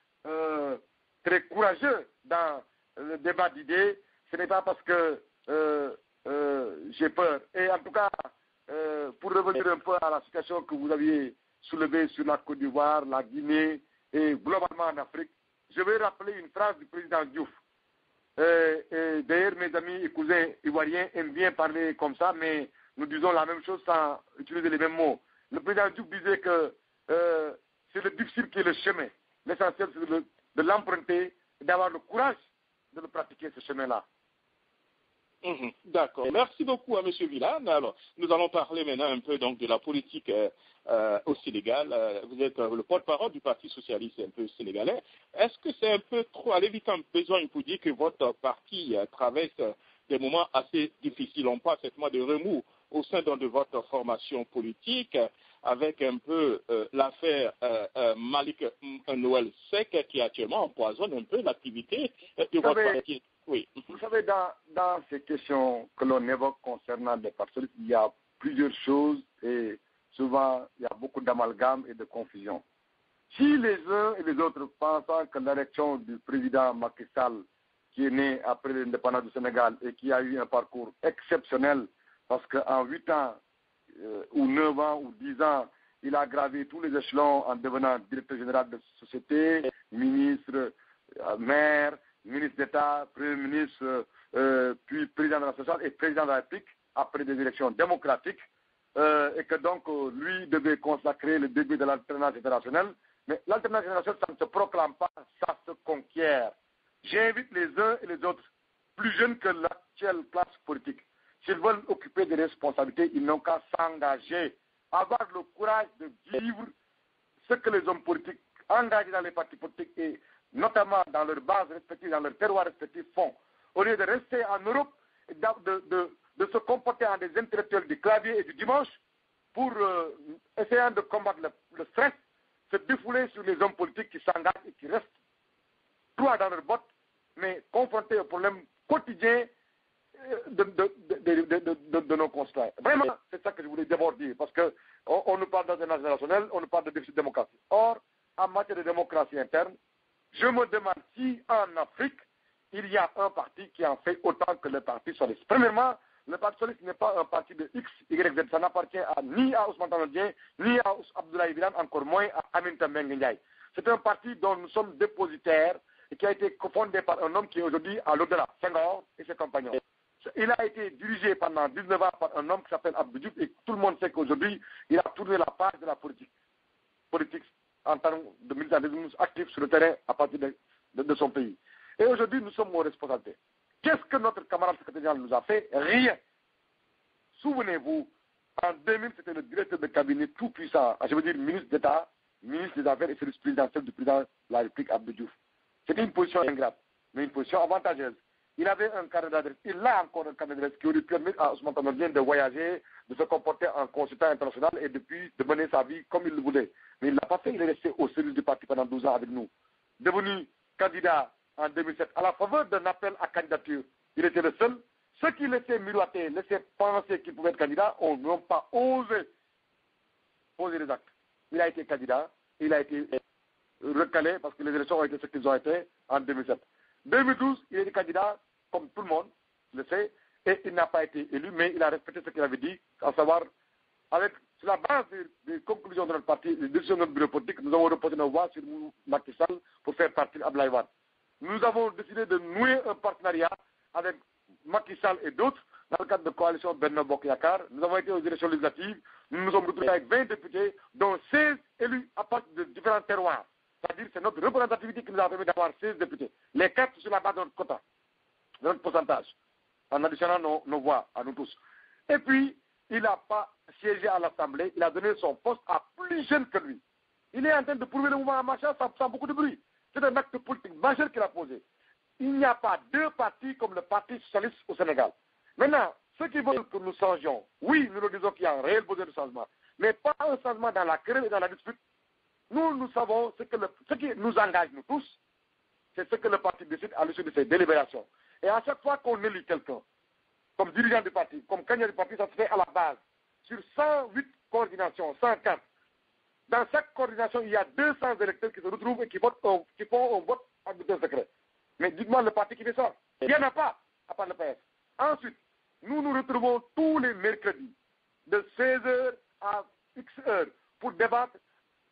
très courageux dans le débat d'idées, ce n'est pas parce que j'ai peur. Et en tout cas, pour revenir un peu à la situation que vous aviez soulevée sur la Côte d'Ivoire, la Guinée et globalement en Afrique, je vais rappeler une phrase du président Diouf. D'ailleurs, mes amis et cousins ivoiriens aiment bien parler comme ça, mais nous disons la même chose sans utiliser les mêmes mots. Le président Diouf disait que c'est le difficile qui est le chemin. L'essentiel, c'est de l'emprunter et d'avoir le courage de le pratiquer, ce chemin-là. D'accord. Merci beaucoup à M. Villane. Alors, nous allons parler maintenant un peu donc de la politique au Sénégal. Vous êtes le porte-parole du Parti socialiste un peu sénégalais. Est-ce que c'est un peu trop, à l'évident, besoin pour dire que votre parti traverse des moments assez difficiles? On parle certainement de remous au sein de votre formation politique, avec un peu l'affaire Malik Noël Sek qui actuellement empoisonne un peu l'activité de votre parti. Oui. Vous savez, dans ces questions que l'on évoque concernant les partis, il y a plusieurs choses et souvent il y a beaucoup d'amalgame et de confusion. Si les uns et les autres pensent que l'élection du président Macky Sall, qui est né après l'indépendance du Sénégal et qui a eu un parcours exceptionnel, parce qu'en 8 ans ou 9 ans ou 10 ans, il a gravé tous les échelons en devenant directeur général de société, ministre, maire, ministre d'État, Premier ministre, puis président de l'association et président de la République, après des élections démocratiques, et que donc lui devait consacrer le début de l'alternance générationnelle. Mais l'alternance générationnelle, ça ne se proclame pas, ça se conquiert. J'invite les uns et les autres, plus jeunes que l'actuelle classe politique, s'ils veulent occuper des responsabilités, ils n'ont qu'à s'engager, avoir le courage de vivre ce que les hommes politiques engagés dans les partis politiques et notamment dans leurs bases respectives, dans leurs terroirs respectifs, font. Au lieu de rester en Europe et de se comporter en des intellectuels du clavier et du dimanche pour essayer de combattre le stress, se défouler sur les hommes politiques qui s'engagent et qui restent droits dans leurs bottes, mais confrontés aux problèmes quotidiens de nos concitoyens. Vraiment, c'est ça que je voulais d'abord dire, parce qu'on nous parle d'alternance générationnelle, on nous parle de déficit de démocratie. Or, en matière de démocratie interne, je me demande si en Afrique, il y a un parti qui en fait autant que le Parti socialiste. Premièrement, le Parti socialiste n'est pas un parti de X, Y, Z. Ça n'appartient ni à Ousmane Tanor Dieng, ni à Abdoulaye Wilane, encore moins à Aminata Mbengue Ndiaye. C'est un parti dont nous sommes dépositaires et qui a été fondé par un homme qui est aujourd'hui à l'au-delà, Senghor et ses compagnons. Il a été dirigé pendant 19 ans par un homme qui s'appelle Abdou Diouf et tout le monde sait qu'aujourd'hui, il a tourné la page de la politique en termes de militantisme actif sur le terrain à partir de son pays. Et aujourd'hui, nous sommes aux responsabilités. Qu'est-ce que notre camarade secrétaire général nous a fait? Rien. Souvenez-vous, en 2000, c'était le directeur de cabinet tout puissant, je veux dire ministre d'État, ministre des Affaires et service présidentiel du président de la République, Abdou Diouf. C'était une position ingrate, mais une position avantageuse. Il avait un carnet d'adresse, il a encore un carnet d'adresse qui aurait permis à Ousmane Tanor Dieng de voyager, de se comporter en consultant international et depuis de mener sa vie comme il le voulait. Mais il ne l'a pas fait, il est resté au service du parti pendant 12 ans avec nous. Devenu candidat en 2007, à la faveur d'un appel à candidature, il était le seul. Ceux qui laissaient miroiter, laissaient penser qu'il pouvait être candidat, n'ont pas osé poser les actes. Il a été candidat, il a été recalé parce que les élections ont été ce qu'ils ont été en 2007. 2012, il est candidat, comme tout le monde le sait, et il n'a pas été élu, mais il a respecté ce qu'il avait dit, à savoir, sur la base des conclusions de notre parti, des décisions de notre bureau politique, nous avons reposé nos voix sur Macky Sall pour faire partir Abdoulaye Wade. Nous avons décidé de nouer un partenariat avec Macky Sall et d'autres dans le cadre de coalition Benno Bokk Yakaar. Nous avons été aux élections législatives, nous nous sommes retrouvés avec 20 députés, dont 16 élus à partir de différents terroirs. C'est-à-dire que c'est notre représentativité qui nous a permis d'avoir 16 députés. Les 4 sur la base de notre quota, de notre pourcentage, en additionnant nos voix à nous tous. Et puis, il n'a pas siégé à l'Assemblée, il a donné son poste à plus jeune que lui. Il est en train de prouver le mouvement en marche sans beaucoup de bruit. C'est un acte politique majeur qu'il a posé. Il n'y a pas 2 partis comme le Parti socialiste au Sénégal. Maintenant, ceux qui veulent que nous changions, oui, nous le disons qu'il y a un réel besoin de changement, mais pas un changement dans la querelle et dans la dispute. Nous savons ce qui nous engage, nous tous, c'est ce que le parti décide à l'issue de ses délibérations. Et à chaque fois qu'on élit quelqu'un, comme dirigeant du parti, comme candidat du parti, ça se fait à la base. Sur 108 coordinations, 104. Dans chaque coordination, il y a 200 électeurs qui se retrouvent et qui font un vote à bulletin secret. Mais dites-moi le parti qui fait ça. Il n'y en a pas, à part le PS. Ensuite, nous nous retrouvons tous les mercredis, de 16h à X heures, pour débattre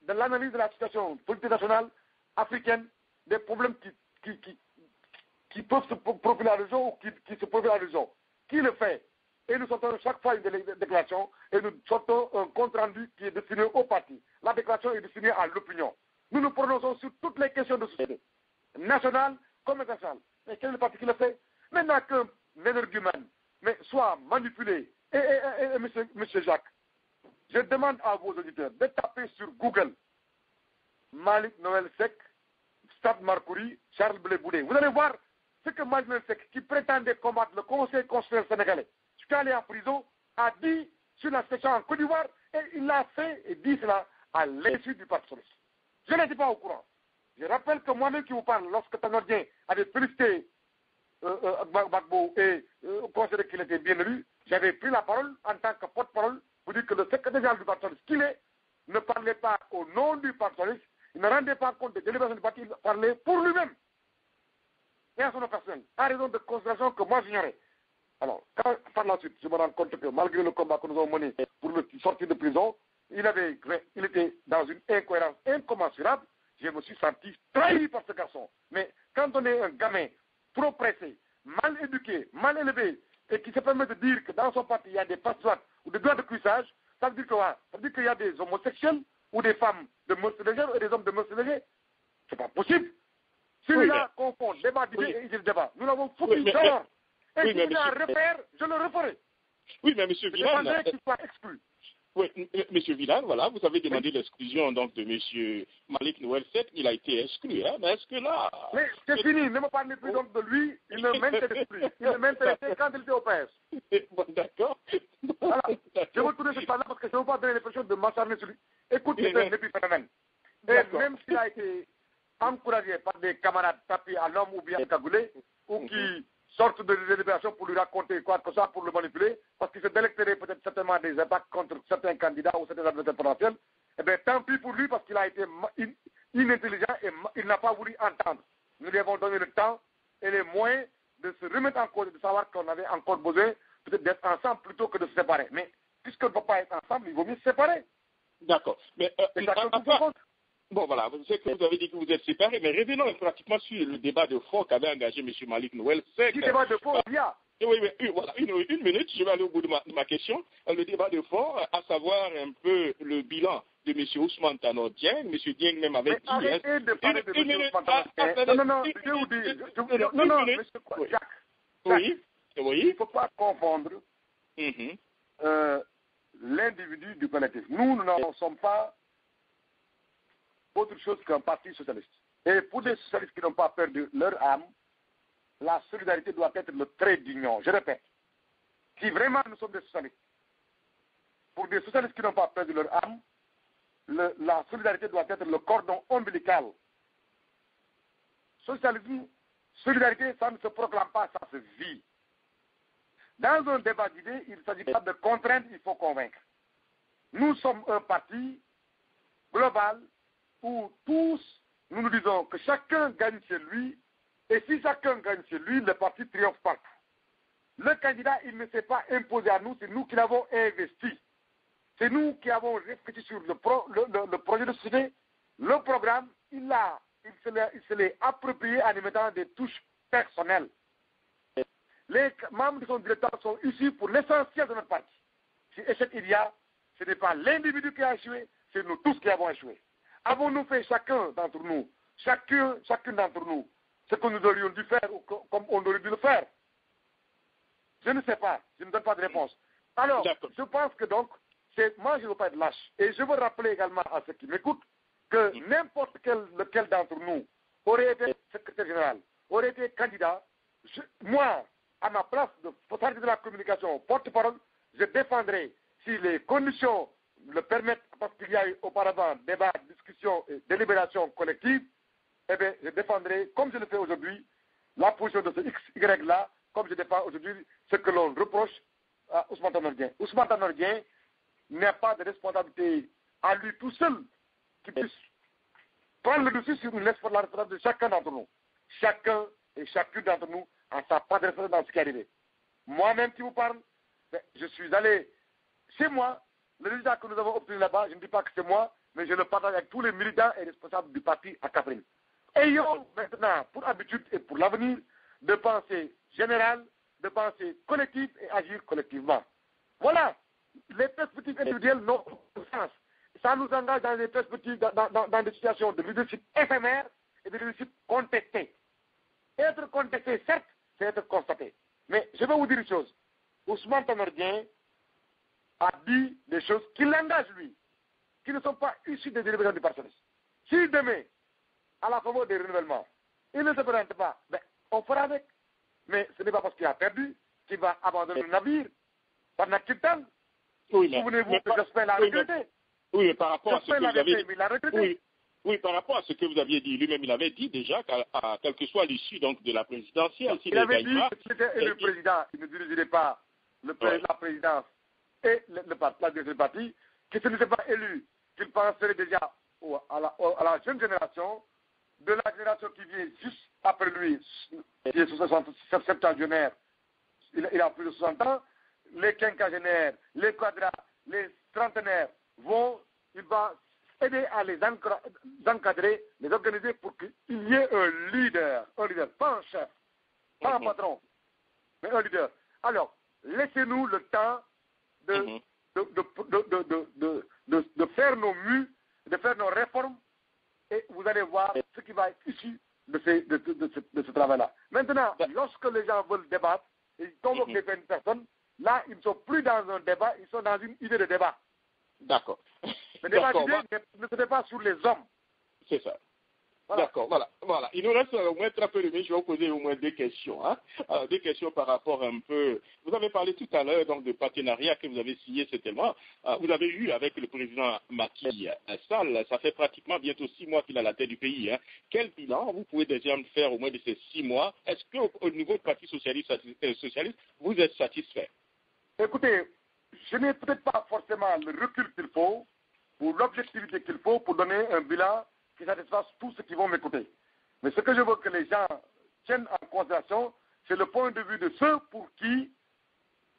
de l'analyse de la situation politique nationale africaine, des problèmes qui peuvent se profiler à l'horizon ou qui se profilent à l'horizon. Qui le fait? Et nous sortons chaque fois une déclaration et nous sortons un compte rendu qui est destiné au parti. La déclaration est destinée à l'opinion. Nous nous prononçons sur toutes les questions de société, nationale comme internationale. Mais quel est le parti qui le fait? Maintenant qu'un énergumène soit manipulé, et monsieur Jacques, je demande à vos auditeurs de taper sur Google Malick Noël Seck, Stade Marcouri, Charles Blé Boudé. Vous allez voir ce que Malick Noël Seck, qui prétendait combattre le Conseil constitutionnel sénégalais, qui est allé en prison, a dit sur la situation en Côte d'Ivoire, et il l'a fait et dit cela à l'insu du Parti socialiste. Je n'étais pas au courant. Je rappelle que moi-même qui vous parle, lorsque Tanordien avait félicité Gbagbo et considéré qu'il était bien élu, j'avais pris la parole en tant que porte-parole pour dire que le secrétaire général du Parti socialiste qu'il est ne parlait pas au nom du Parti socialiste, il ne rendait pas compte des délibérations du parti, il parlait pour lui-même et à son personnel, à raison de considérations que moi j'ignorais. Alors, par la suite, je me rends compte que malgré le combat que nous avons mené pour le sortir de prison, il était dans une incohérence incommensurable. Je me suis senti trahi par ce garçon. Mais quand on est un gamin trop pressé, mal éduqué, mal élevé, et qui se permet de dire que dans son parti, il y a des passe-droits ou des droits de cuissage, ça veut dire qu'il y a des homosexuels ou des femmes de mœurs légères et des hommes de mœurs légères. C'est pas possible. Celui-là confond débat d'idées et idée de débat. Nous l'avons foutu dehors. Et si il y a un repère, je le referai. Oui, mais M. Villan... qu'il soit exclu. Oui, M. Villan, voilà, vous avez demandé l'exclusion donc de M. Malick Noël Seck, il a été exclu, hein, mais est-ce que là... Mais c'est fini, ne me parlez plus donc de lui, il ne m'intéresse plus. Il ne m'intéressait quand il était au PS. Bon, d'accord. Voilà. Je veux tourner ce temps-là parce que je ne veux pas donner l'impression de m'acharner sur lui. Écoute, c'est un épiphénomène. Et même s'il a été encouragé par des camarades tapis à l'homme ou bien cagoulés, ou qui sortent de délibération pour lui raconter quoi que ça, pour le manipuler, parce qu'il se délecterait peut-être certainement des attaques contre certains candidats ou certains adversaires potentiels, eh bien tant pis pour lui parce qu'il a été inintelligent et il n'a pas voulu entendre. Nous lui avons donné le temps et les moyens de se remettre en cause et de savoir qu'on avait encore besoin peut-être d'être ensemble plutôt que de se séparer. Mais puisqu'on ne peut pas être ensemble, il vaut mieux se séparer. D'accord. Mais bon, voilà, je sais que vous avez dit que vous êtes séparés, mais revenons pratiquement sur le débat de fond qu'avait engagé M. Malick Noël Seck. Le débat de fond, il y a. Oui, voilà, une minute, je vais aller au bout de ma question. Le débat de fond, à savoir un peu le bilan de M. Ousmane Tanor Dieng. M. Dieng même avait dit... Arrêtez de parler de M. Ousmane Tanor Dieng. Non, je vous dis... Non, M. Jacques. Oui. Il ne faut pas confondre l'individu du collectif. Nous n'en sommes pas autre chose qu'un parti socialiste. Et pour des socialistes qui n'ont pas perdu leur âme, la solidarité doit être le trait d'union. Je répète, si vraiment nous sommes des socialistes, pour des socialistes qui n'ont pas perdu leur âme, la solidarité doit être le cordon ombilical. Socialisme, solidarité, ça ne se proclame pas, ça se vit. Dans un débat d'idées, il ne s'agit pas de contraindre, il faut convaincre. Nous sommes un parti global où tous, nous nous disons que chacun gagne chez lui, et si chacun gagne chez lui, le parti triomphe partout. Le candidat, il ne s'est pas imposé à nous, c'est nous qui l'avons investi. C'est nous qui avons réfléchi sur le projet de société, le programme, il se l'est approprié en y mettant des touches personnelles. Les membres de son directeur sont issus pour l'essentiel de notre parti. Si échec il y a, ce n'est pas l'individu qui a échoué, c'est nous tous qui avons échoué. Avons-nous fait chacun d'entre nous, chacune d'entre nous, ce que nous aurions dû faire ou comme on aurait dû le faire? Je ne sais pas, je ne donne pas de réponse. Alors, je pense que donc, moi je ne veux pas être lâche. Et je veux rappeler également à ceux qui m'écoutent que n'importe lequel d'entre nous aurait été secrétaire général, aurait été candidat, moi, à ma place de chargé de la communication, porte-parole, je défendrai, si les conditions le permettent, parce qu'il y a eu auparavant débat, discussion et délibération collective, eh bien, je défendrai, comme je le fais aujourd'hui, la position de ce XY là, comme je défends aujourd'hui ce que l'on reproche à Ousmane Tanor Dieng. Ousmane Tanor Dieng n'a pas de responsabilité à lui tout seul qui puisse prendre le dessus sur la responsabilité de chacun d'entre nous. Chacun et chacune d'entre nous a sa part de responsabilité dans ce qui est arrivé. Moi-même qui vous parle, je suis allé chez moi. Le résultat que nous avons obtenu là-bas, je ne dis pas que c'est moi, mais je le partage avec tous les militants et responsables du parti à Kaffrine. Ayons maintenant pour habitude et pour l'avenir de penser général, de penser collectif et agir collectivement. Voilà. Les perspectives individuelles n'ont aucun sens. Ça nous engage dans des perspectives, dans des situations de leadership éphémère et de leadership contesté. Être contesté, certes, c'est être constaté. Mais je vais vous dire une chose. Ousmane Tanor Dieng a dit des choses qui l'engagent lui, qui ne sont pas issues des délibérations du Parti socialiste. Si demain, à la faveur des renouvellements, il ne se présente pas, ben, on fera avec. Mais ce n'est pas parce qu'il a perdu qu'il va abandonner le navire pendant qu'il temps. Oui, souvenez-vous que Jospin l'a regretté. Oui, mais par rapport à ce que vous avez dit, il l'a regretté. Oui, par rapport à ce que vous aviez dit, lui-même, il avait dit déjà qu'à quelle que soit l'issue donc de la présidentielle, il avait dit que s'il était élu président, il ne dirigerait pas la présidence et le parti, que s'il n'était pas élu, qu'il penserait déjà à la jeune génération, de la génération qui vient juste après lui, qui est septuagénaire, il a plus de 60 ans, les quinquagénaires, les quadras, les trentenaires il va aider à les encadrer, les organiser pour qu'il y ait un leader, pas un chef, pas un patron, mais un leader. Alors, laissez-nous le temps de faire nos mues, de faire nos réformes, et vous allez voir ce qui va être issu de ce travail-là. Maintenant, lorsque les gens veulent débattre, ils convoquent des personnes, là, ils ne sont plus dans un débat, ils sont dans une idée de débat. D'accord. Le débat d'idées ne se fait pas sur les hommes. C'est ça. Voilà. D'accord, voilà. Il nous reste au moins 30 minutes, je vais vous poser au moins des questions. Des questions par rapport un peu... Vous avez parlé tout à l'heure donc de partenariat que vous avez signé certainement. Vous avez eu avec le président Macky Sall, ça fait pratiquement bientôt 6 mois qu'il est à la tête du pays. Quel bilan vous pouvez déjà me faire au moins de ces 6 mois? Est-ce qu'au niveau du Parti socialiste, vous êtes satisfait? Écoutez, je n'ai peut-être pas forcément le recul qu'il faut, ou l'objectivité qu'il faut pour donner un bilan qui satisfasse tous ceux qui vont m'écouter. Mais ce que je veux que les gens tiennent en considération, c'est le point de vue de ceux pour qui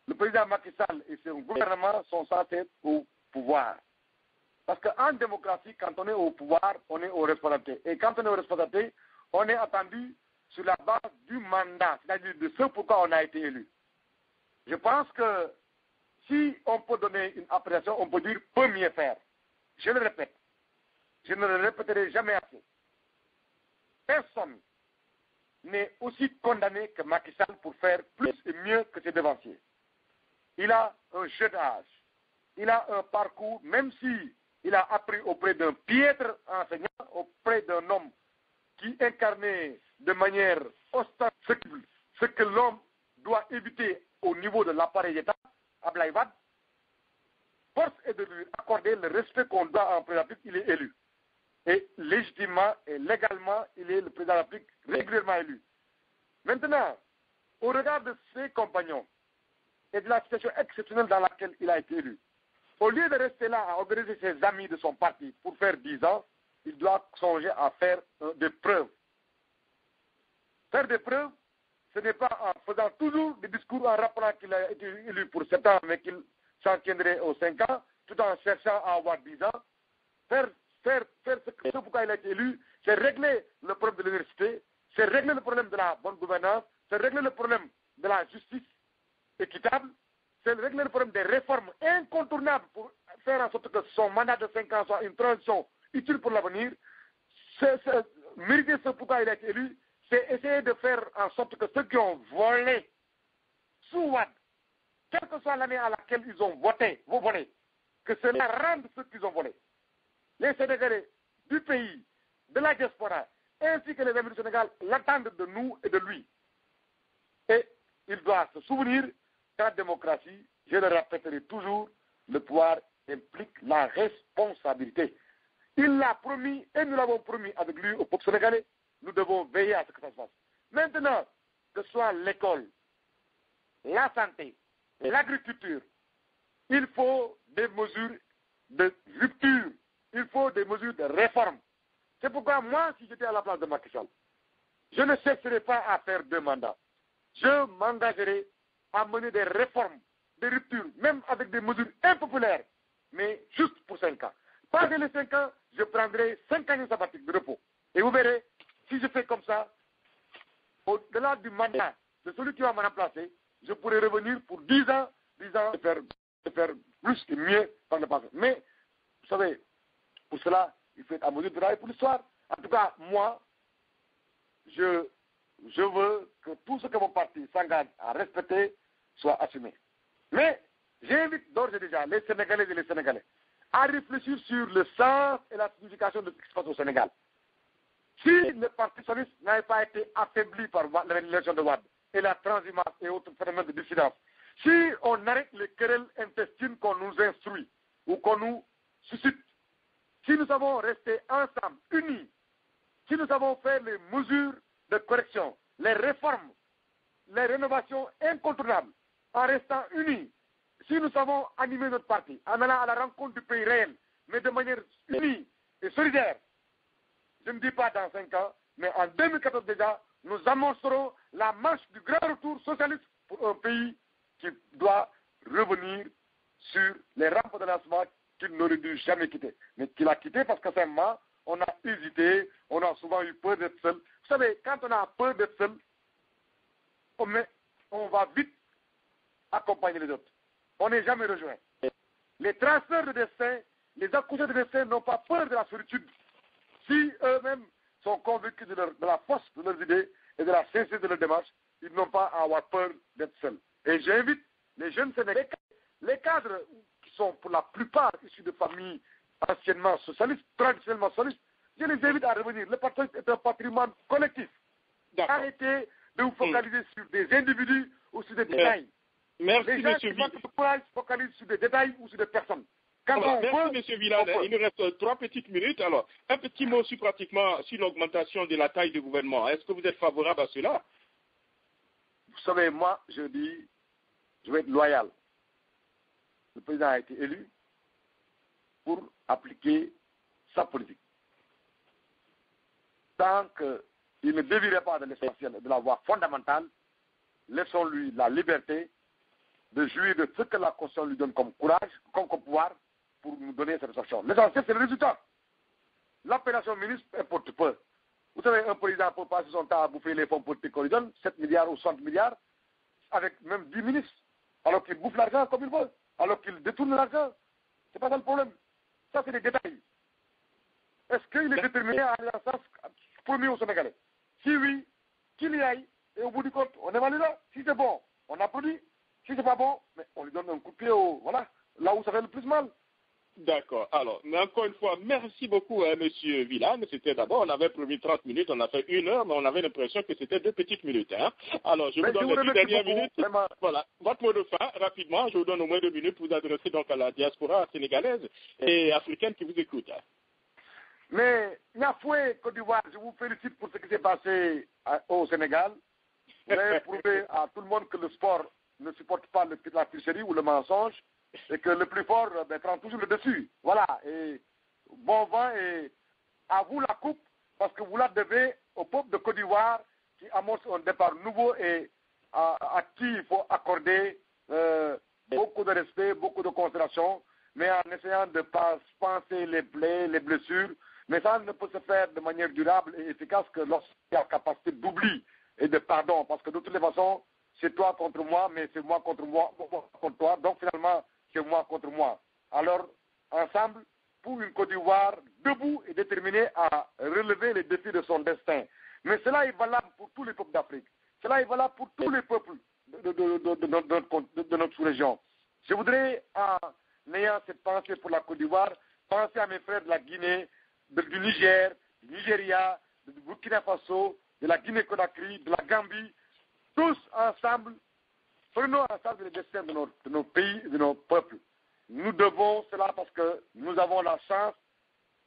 le président Macky Sall et son gouvernement sont censés être au pouvoir. Parce qu'en démocratie, quand on est au pouvoir, on est aux responsabilités. Et quand on est aux responsabilités, on est attendu sur la base du mandat, c'est-à-dire de ce pourquoi on a été élu. Je pense que si on peut donner une appréciation, on peut dire peut mieux faire. Je le répète. Je ne le répéterai jamais assez. Personne n'est aussi condamné que Macky Sall pour faire plus et mieux que ses devanciers. Il a un jeune âge. Il a un parcours, même si il a appris auprès d'un piètre enseignant, auprès d'un homme qui incarnait de manière ostentatoire ce que l'homme doit éviter au niveau de l'appareil d'État, Abdoulaye Wade. Force est de lui accorder le respect qu'on doit en président, il est élu. Et légitimement et légalement, il est le président de la République régulièrement élu. Maintenant, au regard de ses compagnons et de la situation exceptionnelle dans laquelle il a été élu, au lieu de rester là à organiser ses amis de son parti pour faire 10 ans, il doit songer à faire des preuves. Faire des preuves, ce n'est pas en faisant toujours des discours en rappelant qu'il a été élu pour 7 ans, mais qu'il s'en tiendrait aux 5 ans, tout en cherchant à avoir 10 ans. Faire ce pourquoi il a été élu, c'est régler le problème de l'université, c'est régler le problème de la bonne gouvernance, c'est régler le problème de la justice équitable, c'est régler le problème des réformes incontournables pour faire en sorte que son mandat de 5 ans soit une transition utile pour l'avenir. Mériter ce pourquoi il a été élu, c'est essayer de faire en sorte que ceux qui ont volé sous Wade, quelle que soit l'année à laquelle ils ont voté, que cela rende ceux qu'ils ont volés. Les Sénégalais du pays, de la diaspora, ainsi que les amis du Sénégal l'attendent de nous et de lui. Et il doit se souvenir qu'en démocratie, je le répéterai toujours, le pouvoir implique la responsabilité. Il l'a promis et nous l'avons promis avec lui au peuple sénégalais. nous devons veiller à ce que ça se fasse. Maintenant, que ce soit l'école, la santé, l'agriculture, il faut des mesures de rupture, il faut des mesures de réforme. C'est pourquoi moi, si j'étais à la place de Macky Sall, je ne cesserai pas à faire 2 mandats. Je m'engagerai à mener des réformes, des ruptures, même avec des mesures impopulaires, mais juste pour 5 ans. Passé les 5 ans, je prendrai 5 années sabbatiques de repos. Et vous verrez, si je fais comme ça, au-delà du mandat de celui qui va me remplacer, je pourrai revenir pour 10 ans de faire plus et mieux par le passé. Mais, vous savez, pour cela, il faut être à mesure de travailler pour l'histoire. En tout cas, moi, je veux que tout ce que mon parti s'engage à respecter soit assumé. Mais j'invite d'ores et déjà les Sénégalais et les Sénégalais à réfléchir sur le sens et la signification de ce qui se passe au Sénégal. Si le Parti socialiste n'avait pas été affaibli par l'élection de Wade et la transhumance et autres phénomènes de dissidence, si on arrête les querelles intestines qu'on nous instruit ou qu'on nous suscite, si nous avons resté ensemble, unis, si nous avons fait les mesures de correction, les réformes, les rénovations incontournables, en restant unis, si nous avons animé notre parti, en allant à la rencontre du pays réel, mais de manière unie et solidaire, je ne dis pas dans 5 ans, mais en 2014 déjà, nous amorcerons la marche du grand retour socialiste pour un pays qui doit revenir sur les rampes de lancement qu'il n'aurait dû jamais quitter. Mais qu'il a quitté parce que simplement, on a hésité, on a souvent eu peur d'être seul. Vous savez, quand on a peur d'être seul, on va vite accompagner les autres. On n'est jamais rejoint. Les traceurs de destin, les accoucheurs de destin n'ont pas peur de la solitude. Si eux-mêmes sont convaincus de la force de leurs idées et de la sincérité de leur démarche, ils n'ont pas à avoir peur d'être seuls. Et j'invite les jeunes Sénégalais, les cadres qui sont pour la plupart issus de familles anciennement socialistes, traditionnellement socialistes, je les invite à revenir. Le patrimoine est un patrimoine collectif. Arrêtez de vous focaliser sur des individus ou sur des détails. Merci, les gens M. qui se focalisent sur des détails ou sur des personnes. Merci, M. Villal. Il nous reste 3 petites minutes. Alors, un petit mot sur pratiquement sur l'augmentation de la taille du gouvernement. Est-ce que vous êtes favorable à cela? Vous savez, moi, je dis, je vais être loyal. Le président a été élu pour appliquer sa politique. Tant qu'il ne dévierait pas de l'essentiel, de la voie fondamentale, laissons-lui la liberté de jouir de ce que la Constitution lui donne comme courage, comme pouvoir, pour nous donner cette satisfaction. L'essentiel, c'est le résultat. L'appellation ministre importe peu. Vous savez, un président peut passer son temps à bouffer les fonds politiques qu'on lui donne, 7 milliards ou 60 milliards, avec même 10 ministres, alors qu'il bouffe l'argent comme il veut, alors qu'il détourne l'argent. C'est pas ça le problème. Ça, c'est des détails. Est-ce qu'il est déterminé à aller en sens premier au Sénégalais? Si oui, qu'il y aille, et au bout du compte, on évalue là. Si c'est bon, on applaudit. Si c'est pas bon, mais on lui donne un coup de pied voilà, là où ça fait le plus mal. D'accord. Alors, mais encore une fois, merci beaucoup, M. Villan. C'était d'abord, on avait promis 30 minutes, on a fait 1 heure, mais on avait l'impression que c'était 2 petites minutes. Hein. Alors, je vous donne les 10 dernières minutes. Vraiment. Voilà. Votre mot de fin, rapidement, je vous donne au moins 2 minutes pour vous adresser donc à la diaspora sénégalaise et africaine qui vous écoute. Hein. Mais, Niafoué, Côte d'Ivoire, je vous félicite pour ce qui s'est passé au Sénégal. Vous avez prouvé à tout le monde que le sport ne supporte pas la tricherie ou le mensonge, et que le plus fort prend toujours le dessus. Voilà, et bon vent, et à vous la coupe, parce que vous la devez au peuple de Côte d'Ivoire, qui amorce un départ nouveau et à qui il faut accorder beaucoup de respect, beaucoup de considération, mais en essayant de penser les plaies, les blessures, mais ça ne peut se faire de manière durable et efficace que lorsqu'il y a la capacité d'oubli et de pardon, parce que de toutes les façons, c'est toi contre moi, mais c'est moi contre toi. Donc finalement, c'est moi contre moi. Alors, ensemble, pour une Côte d'Ivoire debout et déterminée à relever les défis de son destin. Mais cela est valable pour tous les peuples d'Afrique. Cela est valable pour tous les peuples de notre sous-région. Je voudrais, en ayant cette pensée pour la Côte d'Ivoire, penser à mes frères de la Guinée, du Niger, du Nigeria, du Burkina Faso, de la Guinée-Conakry, de la Gambie. Tous ensemble, prenons ensemble le destin de nos pays, de nos peuples. Nous devons cela parce que nous avons la chance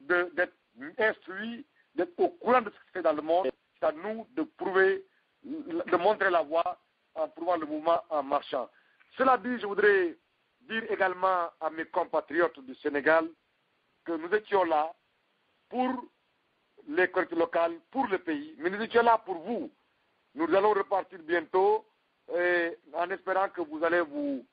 d'être instruits, d'être au courant de ce qui se fait dans le monde c'est à nous de prouver, de montrer la voie en prouvant le mouvement en marchant. Cela dit, je voudrais dire également à mes compatriotes du Sénégal que nous étions là pour les collectivités locales, pour le pays, mais nous étions là pour vous. Nous allons repartir bientôt en espérant que vous allez vous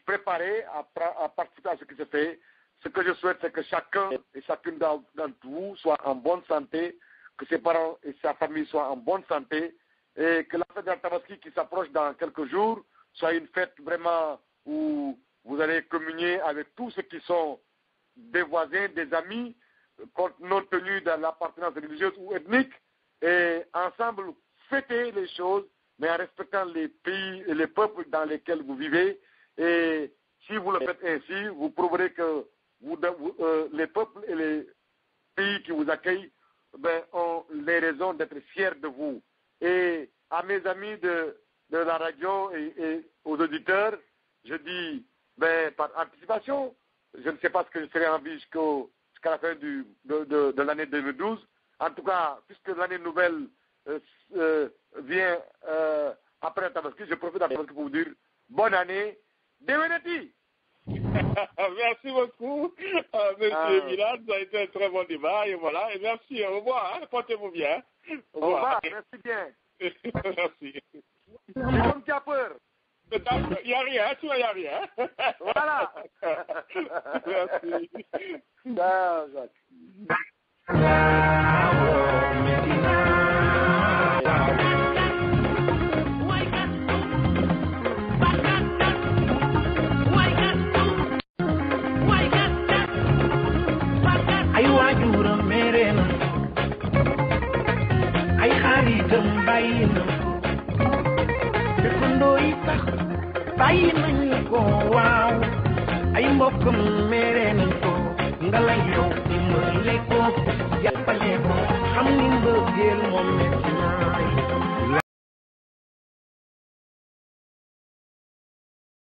préparer à participer à ce qui se fait. Ce que je souhaite, c'est que chacun et chacune d'entre vous soit en bonne santé, que ses parents et sa famille soient en bonne santé, et que la fête de Tabaski qui s'approche dans quelques jours soit une fête vraiment où vous allez communier avec tous ceux qui sont des voisins, des amis, compte tenu de l'appartenance religieuse ou ethnique, et ensemble fêter les choses, mais en respectant les pays et les peuples dans lesquels vous vivez. Et si vous le faites ainsi, vous prouverez que les peuples et les pays qui vous accueillent ont les raisons d'être fiers de vous. Et à mes amis de la radio et aux auditeurs, je dis par anticipation, je ne sais pas ce que je serai en vie jusqu'à la fin de l'année 2012. En tout cas, puisque l'année nouvelle vient après Tabaski, je profite de Tabaski pour vous dire bonne année, Deveneti. Merci beaucoup, monsieur Milan. Ça a été un très bon débat. Et voilà. Et merci. Au revoir. Hein. Portez-vous bien. Au revoir. Merci bien. Merci. Comme tu as peur. Il n'y a rien. Tu vois, il n'y a rien. Voilà. Merci. Ciao, Jacques. bàyyi nañu ko waaw ay mbokkam mere nañ ko nga la yow dimbale ko jàppale ko xam ni mbëggeel moom metti na